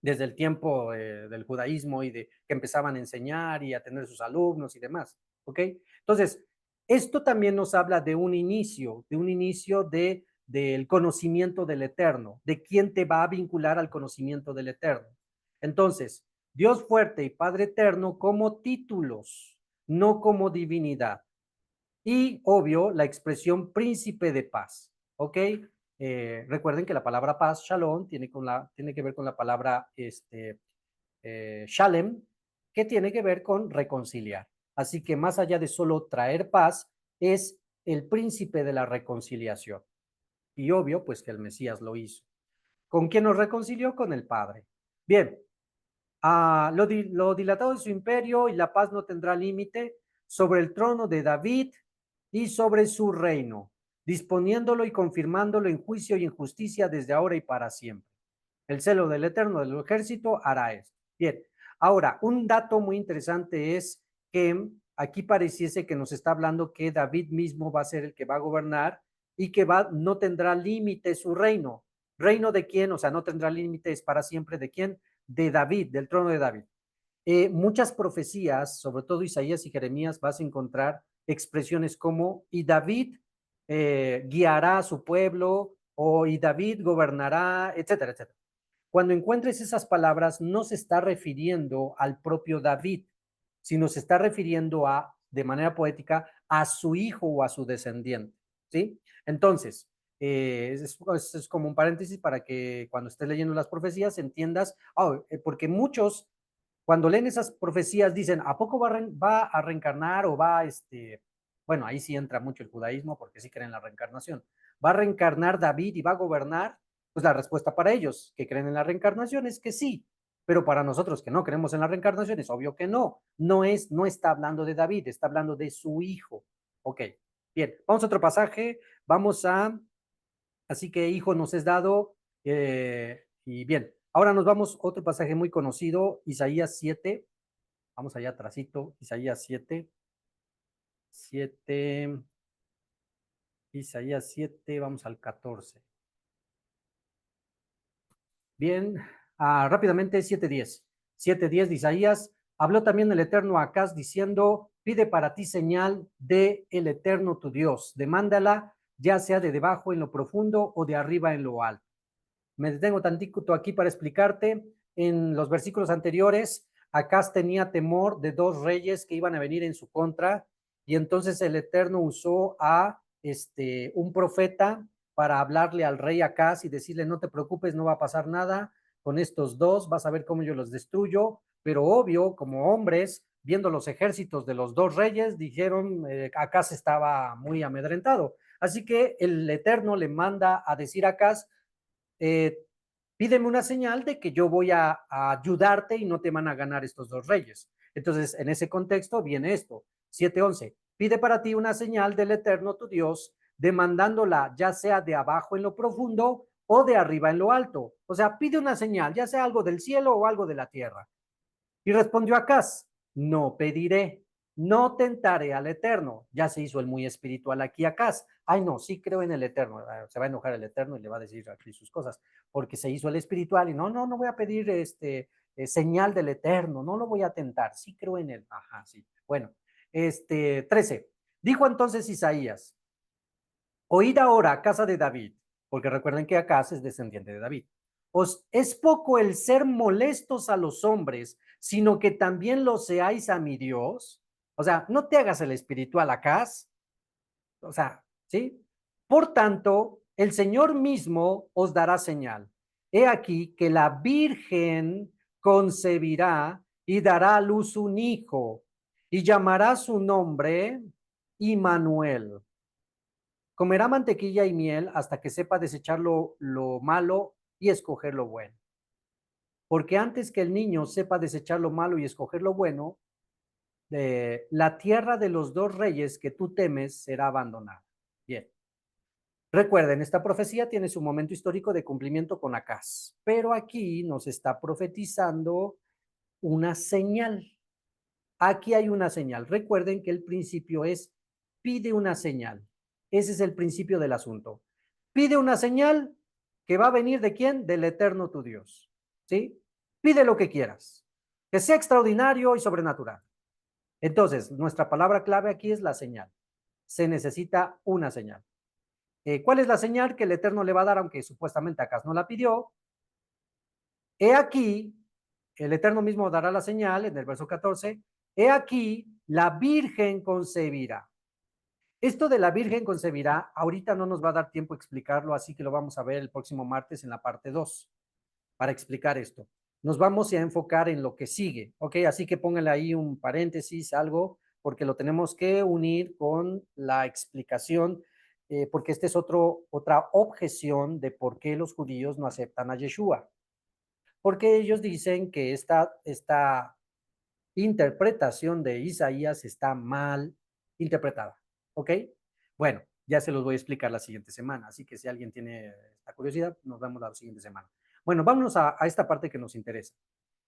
desde el tiempo del judaísmo y de que empezaban a enseñar y a tener sus alumnos y demás, ¿ok? Entonces, esto también nos habla de un inicio, del conocimiento del Eterno, de quién te va a vincular al conocimiento del Eterno. Entonces, Dios fuerte y Padre eterno como títulos, no como divinidad. Y obvio, la expresión príncipe de paz, ¿ok? Recuerden que la palabra paz, shalom, tiene que ver con la palabra shalem, que tiene que ver con reconciliar. Así que más allá de solo traer paz, es el príncipe de la reconciliación. Y obvio, pues que el Mesías lo hizo. ¿Con quién nos reconcilió? Con el Padre. Bien, lo dilatado de su imperio y la paz no tendrá límite sobre el trono de David y sobre su reino, disponiéndolo y confirmándolo en juicio y en justicia desde ahora y para siempre. El celo del Eterno del ejército hará esto. Bien, ahora, un dato muy interesante es que aquí pareciese que nos está hablando que David mismo va a ser el que va a gobernar y que no tendrá límite su reino. ¿Reino de quién? O sea, no tendrá límites para siempre. ¿De quién? De David, del trono de David. Muchas profecías, sobre todo Isaías y Jeremías, vas a encontrar expresiones como, y David guiará a su pueblo, o y David gobernará, etcétera, etcétera. Cuando encuentres esas palabras, no se está refiriendo al propio David, sino se está refiriendo de manera poética, a su hijo o a su descendiente, ¿sí? Entonces, es como un paréntesis para que cuando estés leyendo las profecías entiendas, porque muchos cuando leen esas profecías dicen, ¿a poco va a reencarnar o bueno, ahí sí entra mucho el judaísmo porque sí creen en la reencarnación. ¿Va a reencarnar David y va a gobernar? Pues la respuesta para ellos que creen en la reencarnación es que sí, pero para nosotros que no creemos en la reencarnación es obvio que no. No está hablando de David, está hablando de su hijo. Ok, bien, vamos a otro pasaje, así que hijo nos es dado, y bien, ahora nos vamos a otro pasaje muy conocido, Isaías 7. Vamos allá atrásito, Isaías 7, 7, Isaías 7, vamos al 14. Bien, rápidamente 7:10. 7:10 de Isaías, habló también el Eterno a Acaz diciendo, pide para ti señal de el Eterno tu Dios, demándala, ya sea de debajo en lo profundo o de arriba en lo alto. Me detengo tantito aquí para explicarte en los versículos anteriores, Acaz tenía temor de dos reyes que iban a venir en su contra, y entonces el Eterno usó a un profeta para hablarle al rey Acaz y decirle, no te preocupes, no va a pasar nada con estos dos, vas a ver cómo yo los destruyo, pero obvio, como hombres, viendo los ejércitos de los dos reyes, dijeron, Acaz estaba muy amedrentado. Así que el Eterno le manda a decir a Acaz, eh, pídeme una señal de que yo voy a ayudarte y no te van a ganar estos dos reyes. Entonces, en ese contexto viene esto, 7:11, pide para ti una señal del Eterno tu Dios, demandándola ya sea de abajo en lo profundo o de arriba en lo alto. O sea, pide una señal, ya sea algo del cielo o algo de la tierra. Y respondió Acaz, no pediré, no tentaré al Eterno. Ya se hizo el muy espiritual aquí Acaz. Ay, no, sí creo en el Eterno. Se va a enojar el Eterno y le va a decir aquí sus cosas, porque se hizo el espiritual y no voy a pedir señal del Eterno, no lo voy a tentar, sí creo en él. Ajá, sí. Bueno, 13. Dijo entonces Isaías, oíd ahora, casa de David, porque recuerden que Acaz es descendiente de David. Os es poco el ser molestos a los hombres, sino que también lo seáis a mi Dios. O sea, no te hagas el espiritual Acaz. O sea, ¿sí? Por tanto, el Señor mismo os dará señal. He aquí que la Virgen concebirá y dará a luz un hijo, y llamará su nombre Immanuel. Comerá mantequilla y miel hasta que sepa desechar lo malo y escoger lo bueno. Porque antes que el niño sepa desechar lo malo y escoger lo bueno, la tierra de los dos reyes que tú temes será abandonada. Bien. Recuerden, esta profecía tiene su momento histórico de cumplimiento con Acaz, pero aquí nos está profetizando una señal. Aquí hay una señal. Recuerden que el principio es pide una señal. Ese es el principio del asunto. Pide una señal que va a venir de quién? Del Eterno tu Dios. ¿Sí? Pide lo que quieras. Que sea extraordinario y sobrenatural. Entonces, nuestra palabra clave aquí es la señal. Se necesita una señal. ¿Cuál es la señal que el Eterno le va a dar, aunque supuestamente Acaz no la pidió? He aquí, el Eterno mismo dará la señal en el verso 14, he aquí, la Virgen concebirá. Esto de la Virgen concebirá, ahorita no nos va a dar tiempo a explicarlo, así que lo vamos a ver el próximo martes en la parte 2 para explicar esto. Nos vamos a enfocar en lo que sigue, ¿ok? Así que pónganle ahí un paréntesis, algo, porque lo tenemos que unir con la explicación, porque esta es otra objeción de por qué los judíos no aceptan a Yeshua. Porque ellos dicen que esta interpretación de Isaías está mal interpretada, ¿ok? Bueno, ya se los voy a explicar la siguiente semana, así que si alguien tiene esta curiosidad, nos vemos la siguiente semana. Bueno, vámonos a esta parte que nos interesa.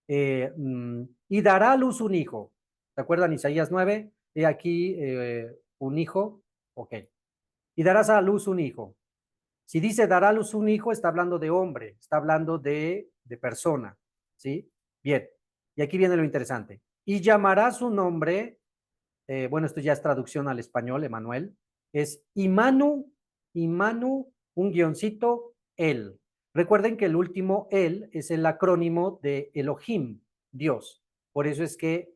Y dará a luz un hijo. ¿Se acuerdan Isaías 9? He aquí un hijo, ok. Y darás a luz un hijo. Si dice dará a luz un hijo, está hablando de hombre, está hablando de persona, ¿sí? Bien, y aquí viene lo interesante. Y llamará su nombre, bueno, esto ya es traducción al español, Emanuel, es Imanu, un guioncito, él. Recuerden que el último él es el acrónimo de Elohim, Dios. Por eso es que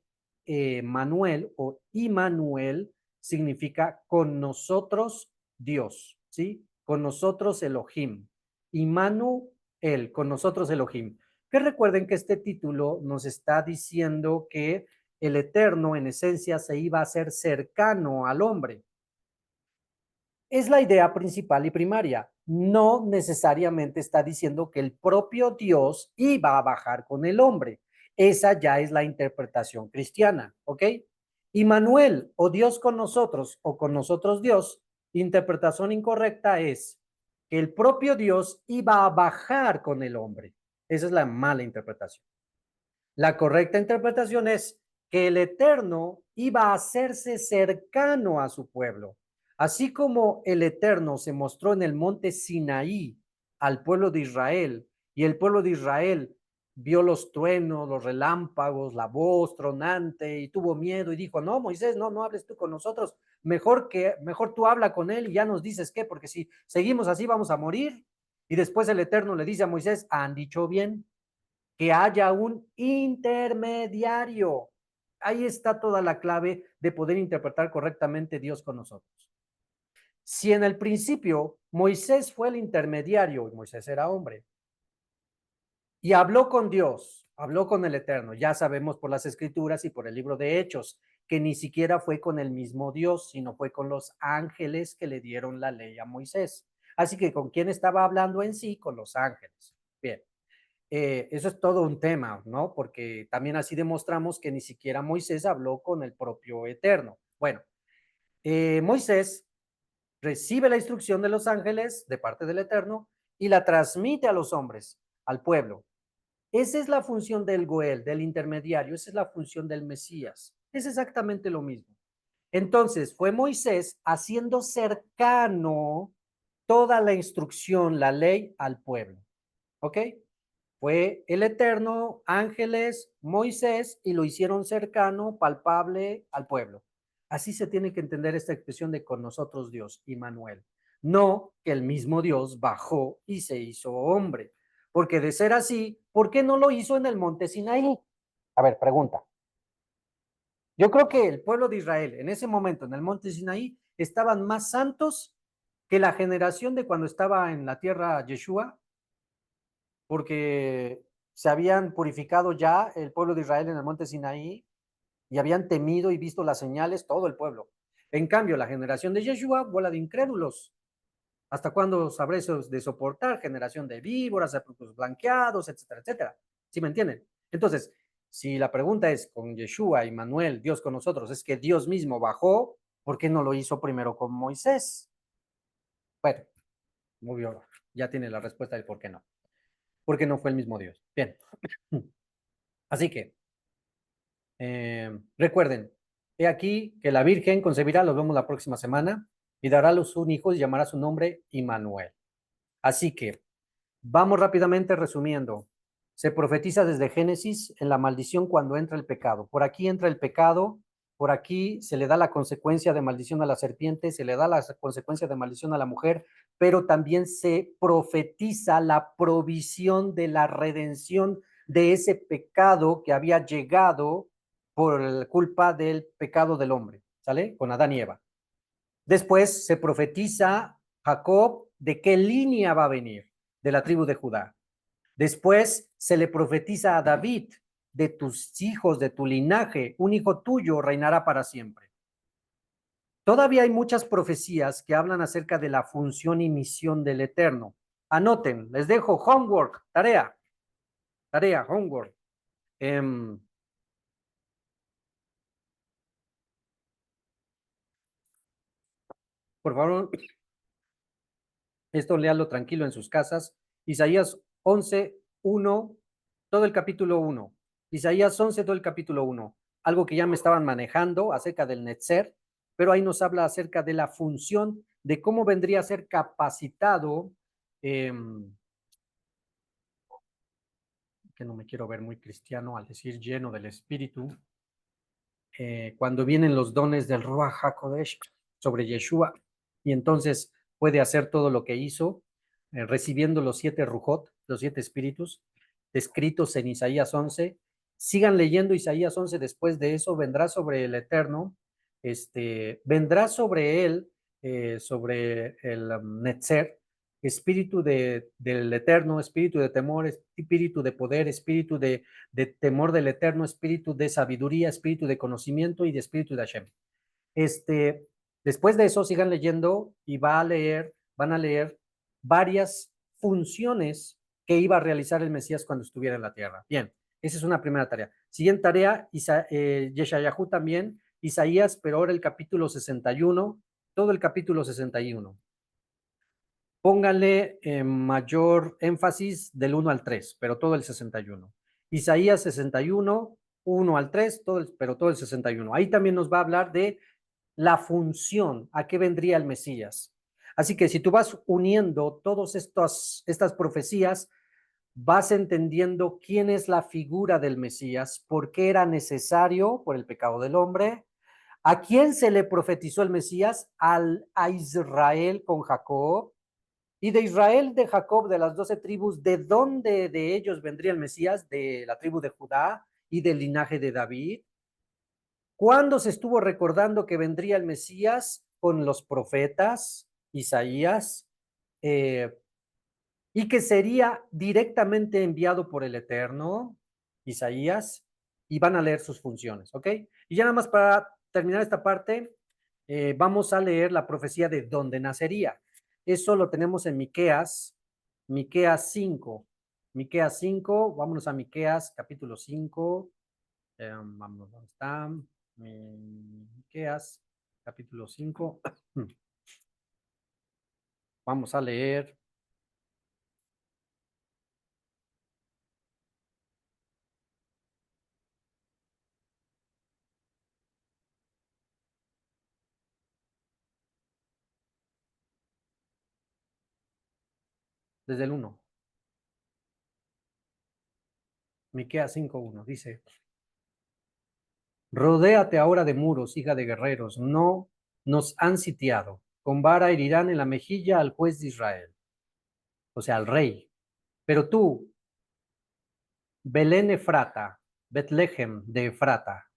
Manuel o Immanuel significa con nosotros Dios, ¿sí? Con nosotros Elohim. Immanuel, con nosotros Elohim. Que recuerden que este título nos está diciendo que el Eterno en esencia se iba a hacer cercano al hombre. Es la idea principal y primaria. No necesariamente está diciendo que el propio Dios iba a bajar con el hombre. Esa ya es la interpretación cristiana, ¿ok? Immanuel, o Dios con nosotros, o con nosotros Dios, interpretación incorrecta es que el propio Dios iba a bajar con el hombre. Esa es la mala interpretación. La correcta interpretación es que el Eterno iba a hacerse cercano a su pueblo. Así como el Eterno se mostró en el monte Sinaí al pueblo de Israel y el pueblo de Israel vio los truenos, los relámpagos, la voz tronante y tuvo miedo y dijo, no, Moisés, no hables tú con nosotros, mejor tú habla con él y ya nos dices qué, porque si seguimos así vamos a morir. Y después el Eterno le dice a Moisés, han dicho bien, que haya un intermediario. Ahí está toda la clave de poder interpretar correctamente Dios con nosotros. Si en el principio Moisés fue el intermediario, y Moisés era hombre, y habló con Dios, habló con el Eterno, ya sabemos por las escrituras y por el libro de Hechos, que ni siquiera fue con el mismo Dios, sino fue con los ángeles que le dieron la ley a Moisés. Así que ¿con quién estaba hablando en sí? Con los ángeles. Bien. Eso es todo un tema, ¿no? Porque también así demostramos que ni siquiera Moisés habló con el propio Eterno. Bueno, Moisés recibe la instrucción de los ángeles de parte del Eterno y la transmite a los hombres, al pueblo. Esa es la función del Goel, del intermediario, esa es la función del Mesías. Es exactamente lo mismo. Entonces, fue Moisés haciendo cercano toda la instrucción, la ley al pueblo. ¿Ok? Fue el Eterno, ángeles, Moisés, y lo hicieron cercano, palpable al pueblo. Así se tiene que entender esta expresión de con nosotros Dios, Immanuel. No que el mismo Dios bajó y se hizo hombre. Porque de ser así, ¿por qué no lo hizo en el monte Sinaí? A ver, pregunta. Yo creo que el pueblo de Israel en ese momento, en el monte Sinaí, estaban más santos que la generación de cuando estaba en la tierra Yeshua, porque se habían purificado ya el pueblo de Israel en el monte Sinaí y habían temido y visto las señales todo el pueblo. En cambio, la generación de Yeshua, bola de incrédulos. ¿Hasta cuándo sabré eso de soportar? Generación de víboras, sepulcros blanqueados, etcétera, etcétera. ¿Sí me entienden? Entonces, si la pregunta es con Yeshua y Manuel, Dios con nosotros, es que Dios mismo bajó, ¿por qué no lo hizo primero con Moisés? Bueno, muy bien, ya tiene la respuesta del por qué no. Porque no fue el mismo Dios. Bien. Así que, recuerden, he aquí que la Virgen concebirá, lo vemos la próxima semana, y dará a luz un hijo y llamará su nombre Immanuel. Así que, vamos rápidamente resumiendo. Se profetiza desde Génesis en la maldición cuando entra el pecado. Por aquí entra el pecado, por aquí se le da la consecuencia de maldición a la serpiente, se le da la consecuencia de maldición a la mujer, pero también se profetiza la provisión de la redención de ese pecado que había llegado por culpa del pecado del hombre, ¿sale? Con Adán y Eva. Después se profetiza Jacob de qué línea va a venir, de la tribu de Judá. Después se le profetiza a David, de tus hijos, de tu linaje, un hijo tuyo reinará para siempre. Todavía hay muchas profecías que hablan acerca de la función y misión del Eterno. Anoten, les dejo homework, tarea, homework. Por favor, esto léalo tranquilo en sus casas. Isaías 11:1, todo el capítulo 1. Isaías 11, todo el capítulo 1. Algo que ya me estaban manejando acerca del Netzer, pero ahí nos habla acerca de la función, de cómo vendría a ser capacitado, eh, que no me quiero ver muy cristiano al decir lleno del Espíritu, cuando vienen los dones del Ruach HaKodesh sobre Yeshua, y entonces puede hacer todo lo que hizo, recibiendo los 7 Rujot, los 7 espíritus, descritos en Isaías 11. Sigan leyendo Isaías 11, después de eso vendrá sobre el Eterno, vendrá sobre él, sobre el Netzer, espíritu del Eterno, espíritu de temor, espíritu de poder, espíritu de temor del Eterno, espíritu de sabiduría, espíritu de conocimiento y de espíritu de Hashem. Después de eso, sigan leyendo y van a leer varias funciones que iba a realizar el Mesías cuando estuviera en la tierra. Bien, esa es una primera tarea. Siguiente tarea, Yeshayahu también, Isaías, pero ahora el capítulo 61, todo el capítulo 61. Pónganle mayor énfasis del 1 al 3, pero todo el 61. Isaías 61, 1 al 3, pero todo el 61. Ahí también nos va a hablar de la función, a qué vendría el Mesías. Así que si tú vas uniendo todas estas profecías, vas entendiendo quién es la figura del Mesías, por qué era necesario por el pecado del hombre, a quién se le profetizó el Mesías, a Israel con Jacob, Y de Israel, de Jacob, de las 12 tribus, ¿de dónde de ellos vendría el Mesías? De la tribu de Judá y del linaje de David. ¿Cuándo se estuvo recordando que vendría el Mesías? Con los profetas, Isaías, eh, y que sería directamente enviado por el Eterno, Isaías, y van a leer sus funciones, ¿ok? Y ya nada más para terminar esta parte, vamos a leer la profecía de dónde nacería. Eso lo tenemos en Miqueas, Miqueas 5. Miqueas 5, vámonos a Miqueas capítulo 5. Vamos, ¿dónde está? Miqueas capítulo 5. Vamos a leer desde el 1. Miqueas 5:1 dice: Rodéate ahora de muros, hija de guerreros, no nos han sitiado. Con vara herirán en la mejilla al juez de Israel, o sea, al rey. Pero tú, Belén Efrata, Betlehem de Efrata,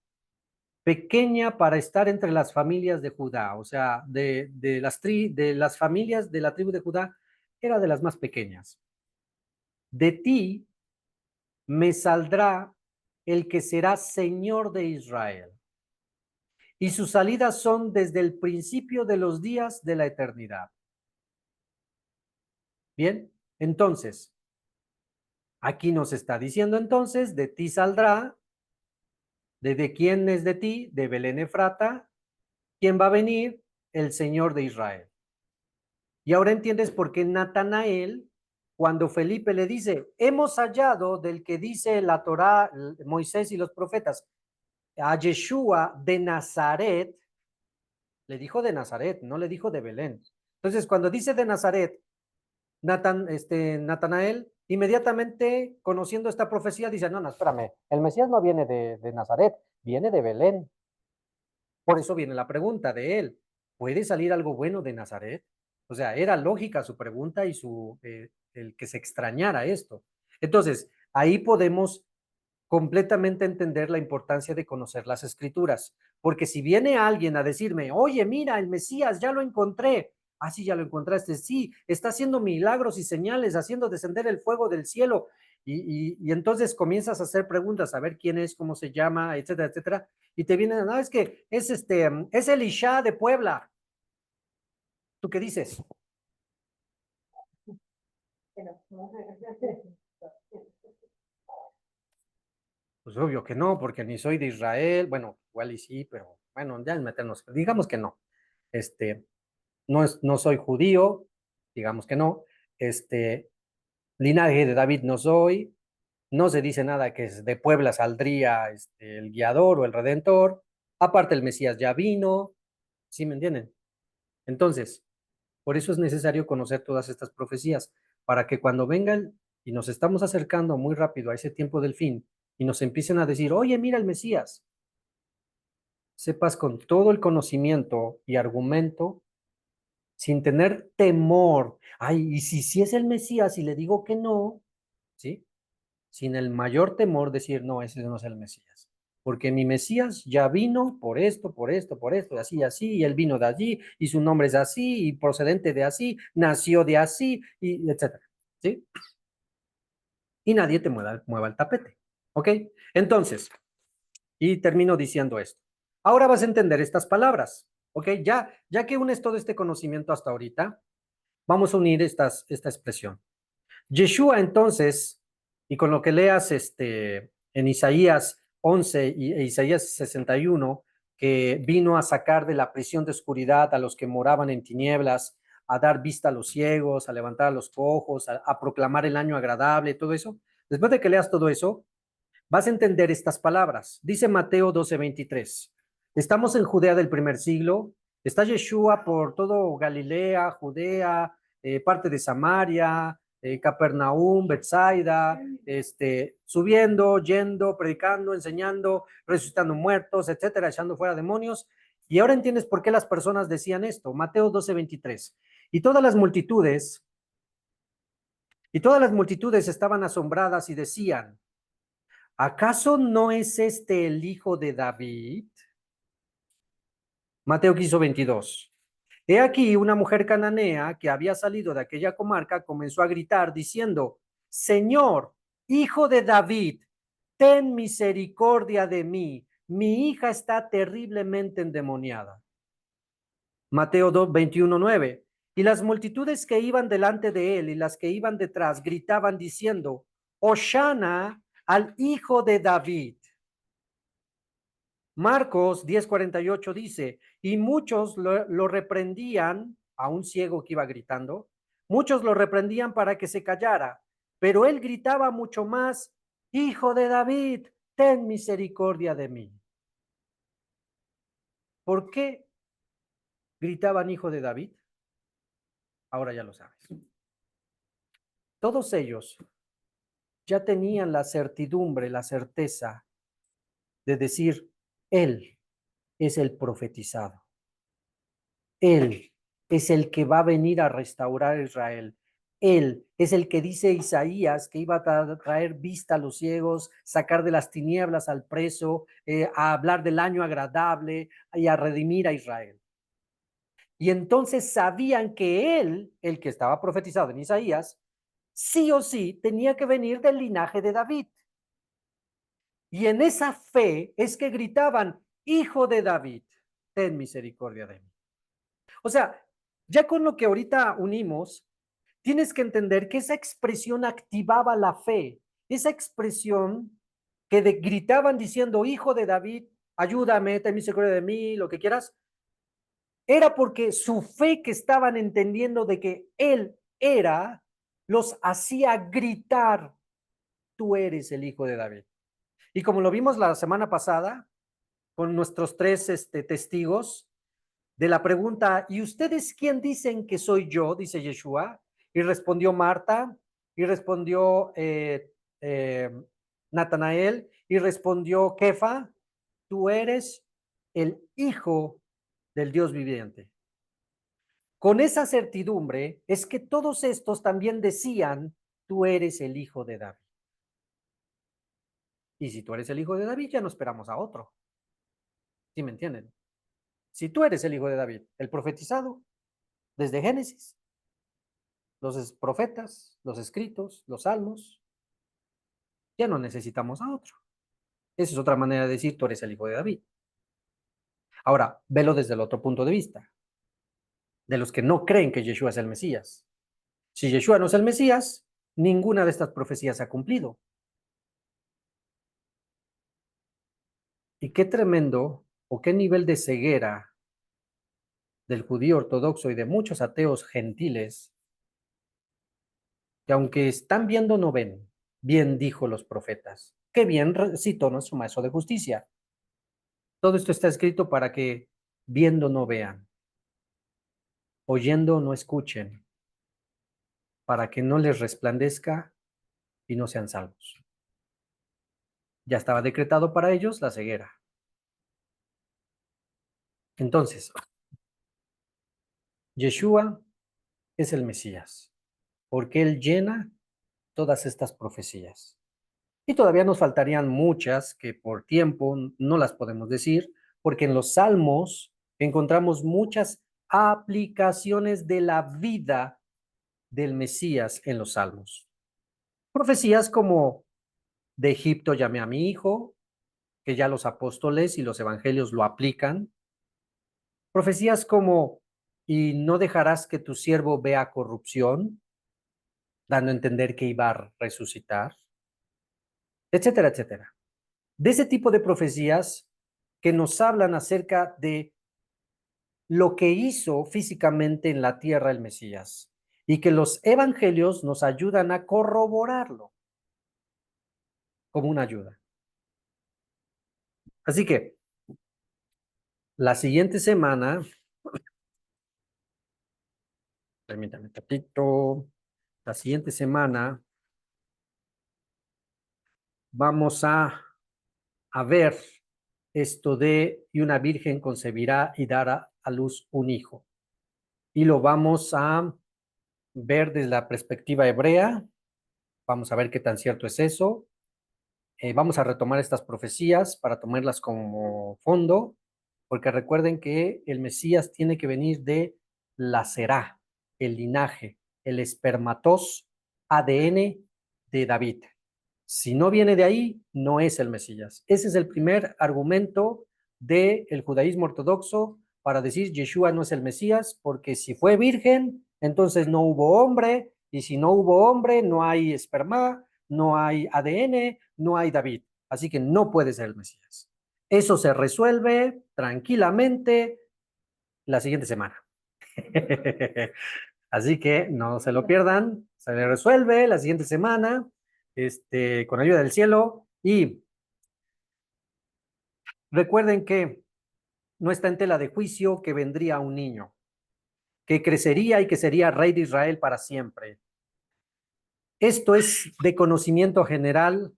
pequeña para estar entre las familias de Judá, o sea, de las familias de la tribu de Judá, era de las más pequeñas. De ti me saldrá el que será Señor de Israel, y sus salidas son desde el principio de los días de la eternidad. Bien, entonces, aquí nos está diciendo entonces, de ti saldrá, ¿de quién es de ti? De Belén Efrata. ¿Quién va a venir? El Señor de Israel. Y ahora entiendes por qué Natanael, cuando Felipe le dice, hemos hallado del que dice la Torá, Moisés y los profetas, a Yeshua de Nazaret, le dijo de Nazaret, no le dijo de Belén. Entonces, cuando dice de Nazaret, Natanael, inmediatamente conociendo esta profecía, dice, no, no, espérame, el Mesías no viene de Nazaret, viene de Belén. Por eso viene la pregunta de él, ¿puede salir algo bueno de Nazaret? O sea, era lógica su pregunta y el que se extrañara esto. Entonces, ahí podemos completamente entender la importancia de conocer las escrituras, porque si viene alguien a decirme, oye, mira, el Mesías, ya lo encontré, ah, sí, ya lo encontraste, sí, está haciendo milagros y señales, haciendo descender el fuego del cielo, y entonces comienzas a hacer preguntas, a ver quién es, cómo se llama, etcétera, etcétera, y te vienen, no, es que es Elisha de Puebla. ¿Tú qué dices? Pues obvio que no, porque ni soy de Israel, bueno, igual y sí, pero bueno, ya es meternos, digamos que no. Este, no soy judío, digamos que no. Este, linaje de David no soy, no se dice nada que es de Puebla saldría el guiador o el redentor. Aparte, el Mesías ya vino, ¿sí me entienden? Entonces, por eso es necesario conocer todas estas profecías, para que cuando vengan y nos estamos acercando muy rápido a ese tiempo del fin y nos empiecen a decir, oye, mira el Mesías, sepas con todo el conocimiento y argumento sin tener temor. Ay, y si es el Mesías y le digo que no, ¿sí? Sin el mayor temor decir, no, ese no es el Mesías. Porque mi Mesías ya vino por esto, por esto, por esto, así, así, y él vino de allí, y su nombre es así, y procedente de así, nació de así, y etcétera, ¿sí? Y nadie te mueva el tapete, ¿ok? Entonces, y termino diciendo esto. Ahora vas a entender estas palabras, ¿ok? Ya que unes todo este conocimiento hasta ahorita, vamos a unir esta expresión. Yeshua entonces, y con lo que leas en Isaías 11 e Isaías 61, que vino a sacar de la prisión de oscuridad a los que moraban en tinieblas, a dar vista a los ciegos, a levantar a los cojos, a proclamar el año agradable, todo eso. Después de que leas todo eso, vas a entender estas palabras. Dice Mateo 12:23. Estamos en Judea del primer siglo. Está Yeshua por todo Galilea, Judea, parte de Samaria, Capernaum, Bethsaida, subiendo, yendo, predicando, enseñando, resucitando muertos, etcétera, echando fuera demonios. Y ahora entiendes por qué las personas decían esto. Mateo 12:23. Y todas las multitudes Y todas las multitudes estaban asombradas y decían, ¿acaso no es este el hijo de David? Mateo 15:22. He aquí una mujer cananea que había salido de aquella comarca comenzó a gritar diciendo, Señor, hijo de David, ten misericordia de mí. Mi hija está terriblemente endemoniada. Mateo 21:9. Y las multitudes que iban delante de él y las que iban detrás gritaban diciendo, Hosanna al hijo de David. Marcos 10:48 dice, y muchos lo reprendían, a un ciego que iba gritando, muchos lo reprendían para que se callara, pero él gritaba mucho más, Hijo de David, ten misericordia de mí. ¿Por qué gritaban Hijo de David? Ahora ya lo sabes. Todos ellos ya tenían la certidumbre, la certeza de decir, Él es el profetizado. Él es el que va a venir a restaurar a Israel. Él es el que dice Isaías que iba a traer vista a los ciegos, sacar de las tinieblas al preso, a hablar del año agradable y a redimir a Israel. Y entonces sabían que él, el que estaba profetizado en Isaías, sí o sí tenía que venir del linaje de David. Y en esa fe es que gritaban, Hijo de David, ten misericordia de mí. O sea, ya con lo que ahorita unimos, tienes que entender que esa expresión activaba la fe, esa expresión que gritaban diciendo, Hijo de David, ayúdame, ten misericordia de mí, lo que quieras, era porque su fe que estaban entendiendo de que él era, los hacía gritar, tú eres el Hijo de David. Y como lo vimos la semana pasada, con nuestros tres testigos, de la pregunta, ¿y ustedes quién dicen que soy yo? Dice Yeshua. Y respondió Marta, y respondió eh, Natanael, y respondió Kefa, tú eres el Hijo del Dios viviente. Con esa certidumbre es que todos estos también decían, tú eres el Hijo de David. Y si tú eres el Hijo de David, ya no esperamos a otro. ¿Sí me entienden? Si tú eres el Hijo de David, el profetizado, desde Génesis, los profetas, los escritos, los salmos, ya no necesitamos a otro. Esa es otra manera de decir, tú eres el hijo de David. Ahora, velo desde el otro punto de vista, de los que no creen que Yeshua es el Mesías. Si Yeshua no es el Mesías, ninguna de estas profecías se ha cumplido. Y qué tremendo o qué nivel de ceguera del judío ortodoxo y de muchos ateos gentiles, que aunque están viendo no ven, bien dijo los profetas. Qué bien citó nuestro maestro de justicia. Todo esto está escrito para que viendo no vean, oyendo no escuchen, para que no les resplandezca y no sean salvos. Ya estaba decretado para ellos la ceguera. Entonces, Yeshua es el Mesías, porque él llena todas estas profecías. Y todavía nos faltarían muchas que por tiempo no las podemos decir, porque en los salmos encontramos muchas aplicaciones de la vida del Mesías en los salmos. Profecías como de Egipto llamé a mi hijo, que ya los apóstoles y los evangelios lo aplican. Profecías como, y no dejarás que tu siervo vea corrupción, dando a entender que iba a resucitar, etcétera, etcétera. De ese tipo de profecías que nos hablan acerca de lo que hizo físicamente en la tierra el Mesías y que los evangelios nos ayudan a corroborarlo como una ayuda. Así que la siguiente semana, permítame un ratito, la siguiente semana vamos a ver esto de y una virgen concebirá y dará a luz un hijo. Y lo vamos a ver desde la perspectiva hebrea Vamos a ver qué tan cierto es eso. Vamos a retomar estas profecías para tomarlas como fondo, porque recuerden que el Mesías tiene que venir de la Será, el linaje, el espermatos ADN de David. Si no viene de ahí, no es el Mesías. Ese es el primer argumento del judaísmo ortodoxo para decir Yeshua no es el Mesías, porque si fue virgen, entonces no hubo hombre, y si no hubo hombre, no hay esperma, no hay ADN, no hay David. Así que no puede ser el Mesías. Eso se resuelve tranquilamente la siguiente semana. Así que no se lo pierdan, se le resuelve la siguiente semana, con ayuda del cielo. Y recuerden que no está en tela de juicio que vendría un niño, que crecería y que sería rey de Israel para siempre. Esto es de conocimiento general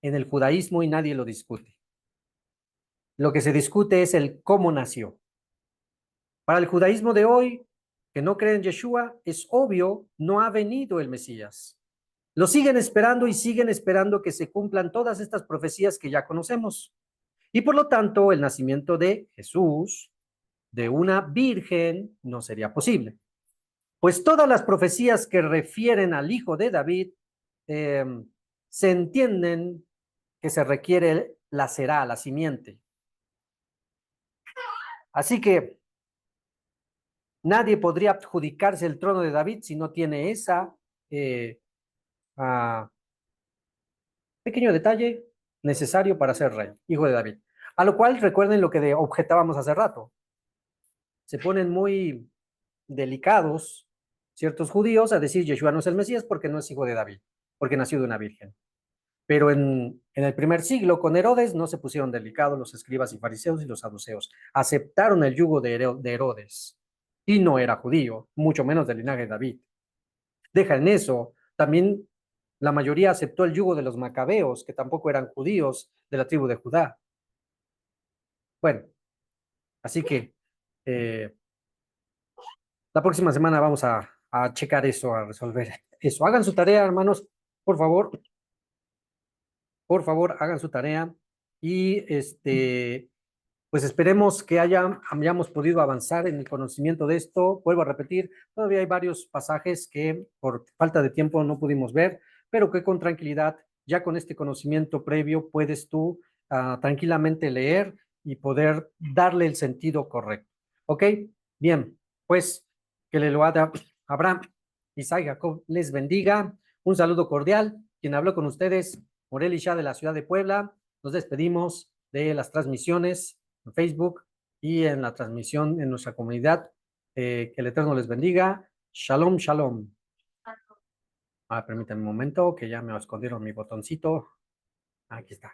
en el judaísmo y nadie lo discute. Lo que se discute es el cómo nació. Para el judaísmo de hoy, que no cree en Yeshua, es obvio, no ha venido el Mesías. Lo siguen esperando y siguen esperando que se cumplan todas estas profecías que ya conocemos. Y por lo tanto, el nacimiento de Jesús, de una virgen, no sería posible. Pues todas las profecías que refieren al hijo de David eh, se entienden que se requiere la será, la simiente. Así que nadie podría adjudicarse el trono de David si no tiene esa eh, uh, pequeño detalle necesario para ser rey, hijo de David. A lo cual recuerden lo que objetábamos hace rato. Se ponen muy delicados ciertos judíos a decir Yeshua no es el Mesías porque no es hijo de David, porque nació de una virgen. Pero en el primer siglo, con Herodes, no se pusieron delicados los escribas y fariseos y los saduceos. Aceptaron el yugo de Herodes y no era judío, mucho menos del linaje de David. Deja en eso, también la mayoría aceptó el yugo de los macabeos, que tampoco eran judíos de la tribu de Judá. Bueno, así que la próxima semana vamos a checar eso, a resolver eso. Hagan su tarea, hermanos, por favor. Por favor, hagan su tarea y pues esperemos que hayamos podido avanzar en el conocimiento de esto. Vuelvo a repetir, todavía hay varios pasajes que por falta de tiempo no pudimos ver, pero que con tranquilidad, ya con este conocimiento previo, puedes tú tranquilamente leer y poder darle el sentido correcto. ¿Ok? Bien, pues que le lo haga Abraham, Isaac, Jacob les bendiga. Un saludo cordial. Quien habló con ustedes, Morel Isha de la ciudad de Puebla. Nos despedimos de las transmisiones en Facebook y en la transmisión en nuestra comunidad. Que el Eterno les bendiga. Shalom, shalom. Permítanme un momento que ya me escondieron mi botoncito. Aquí está.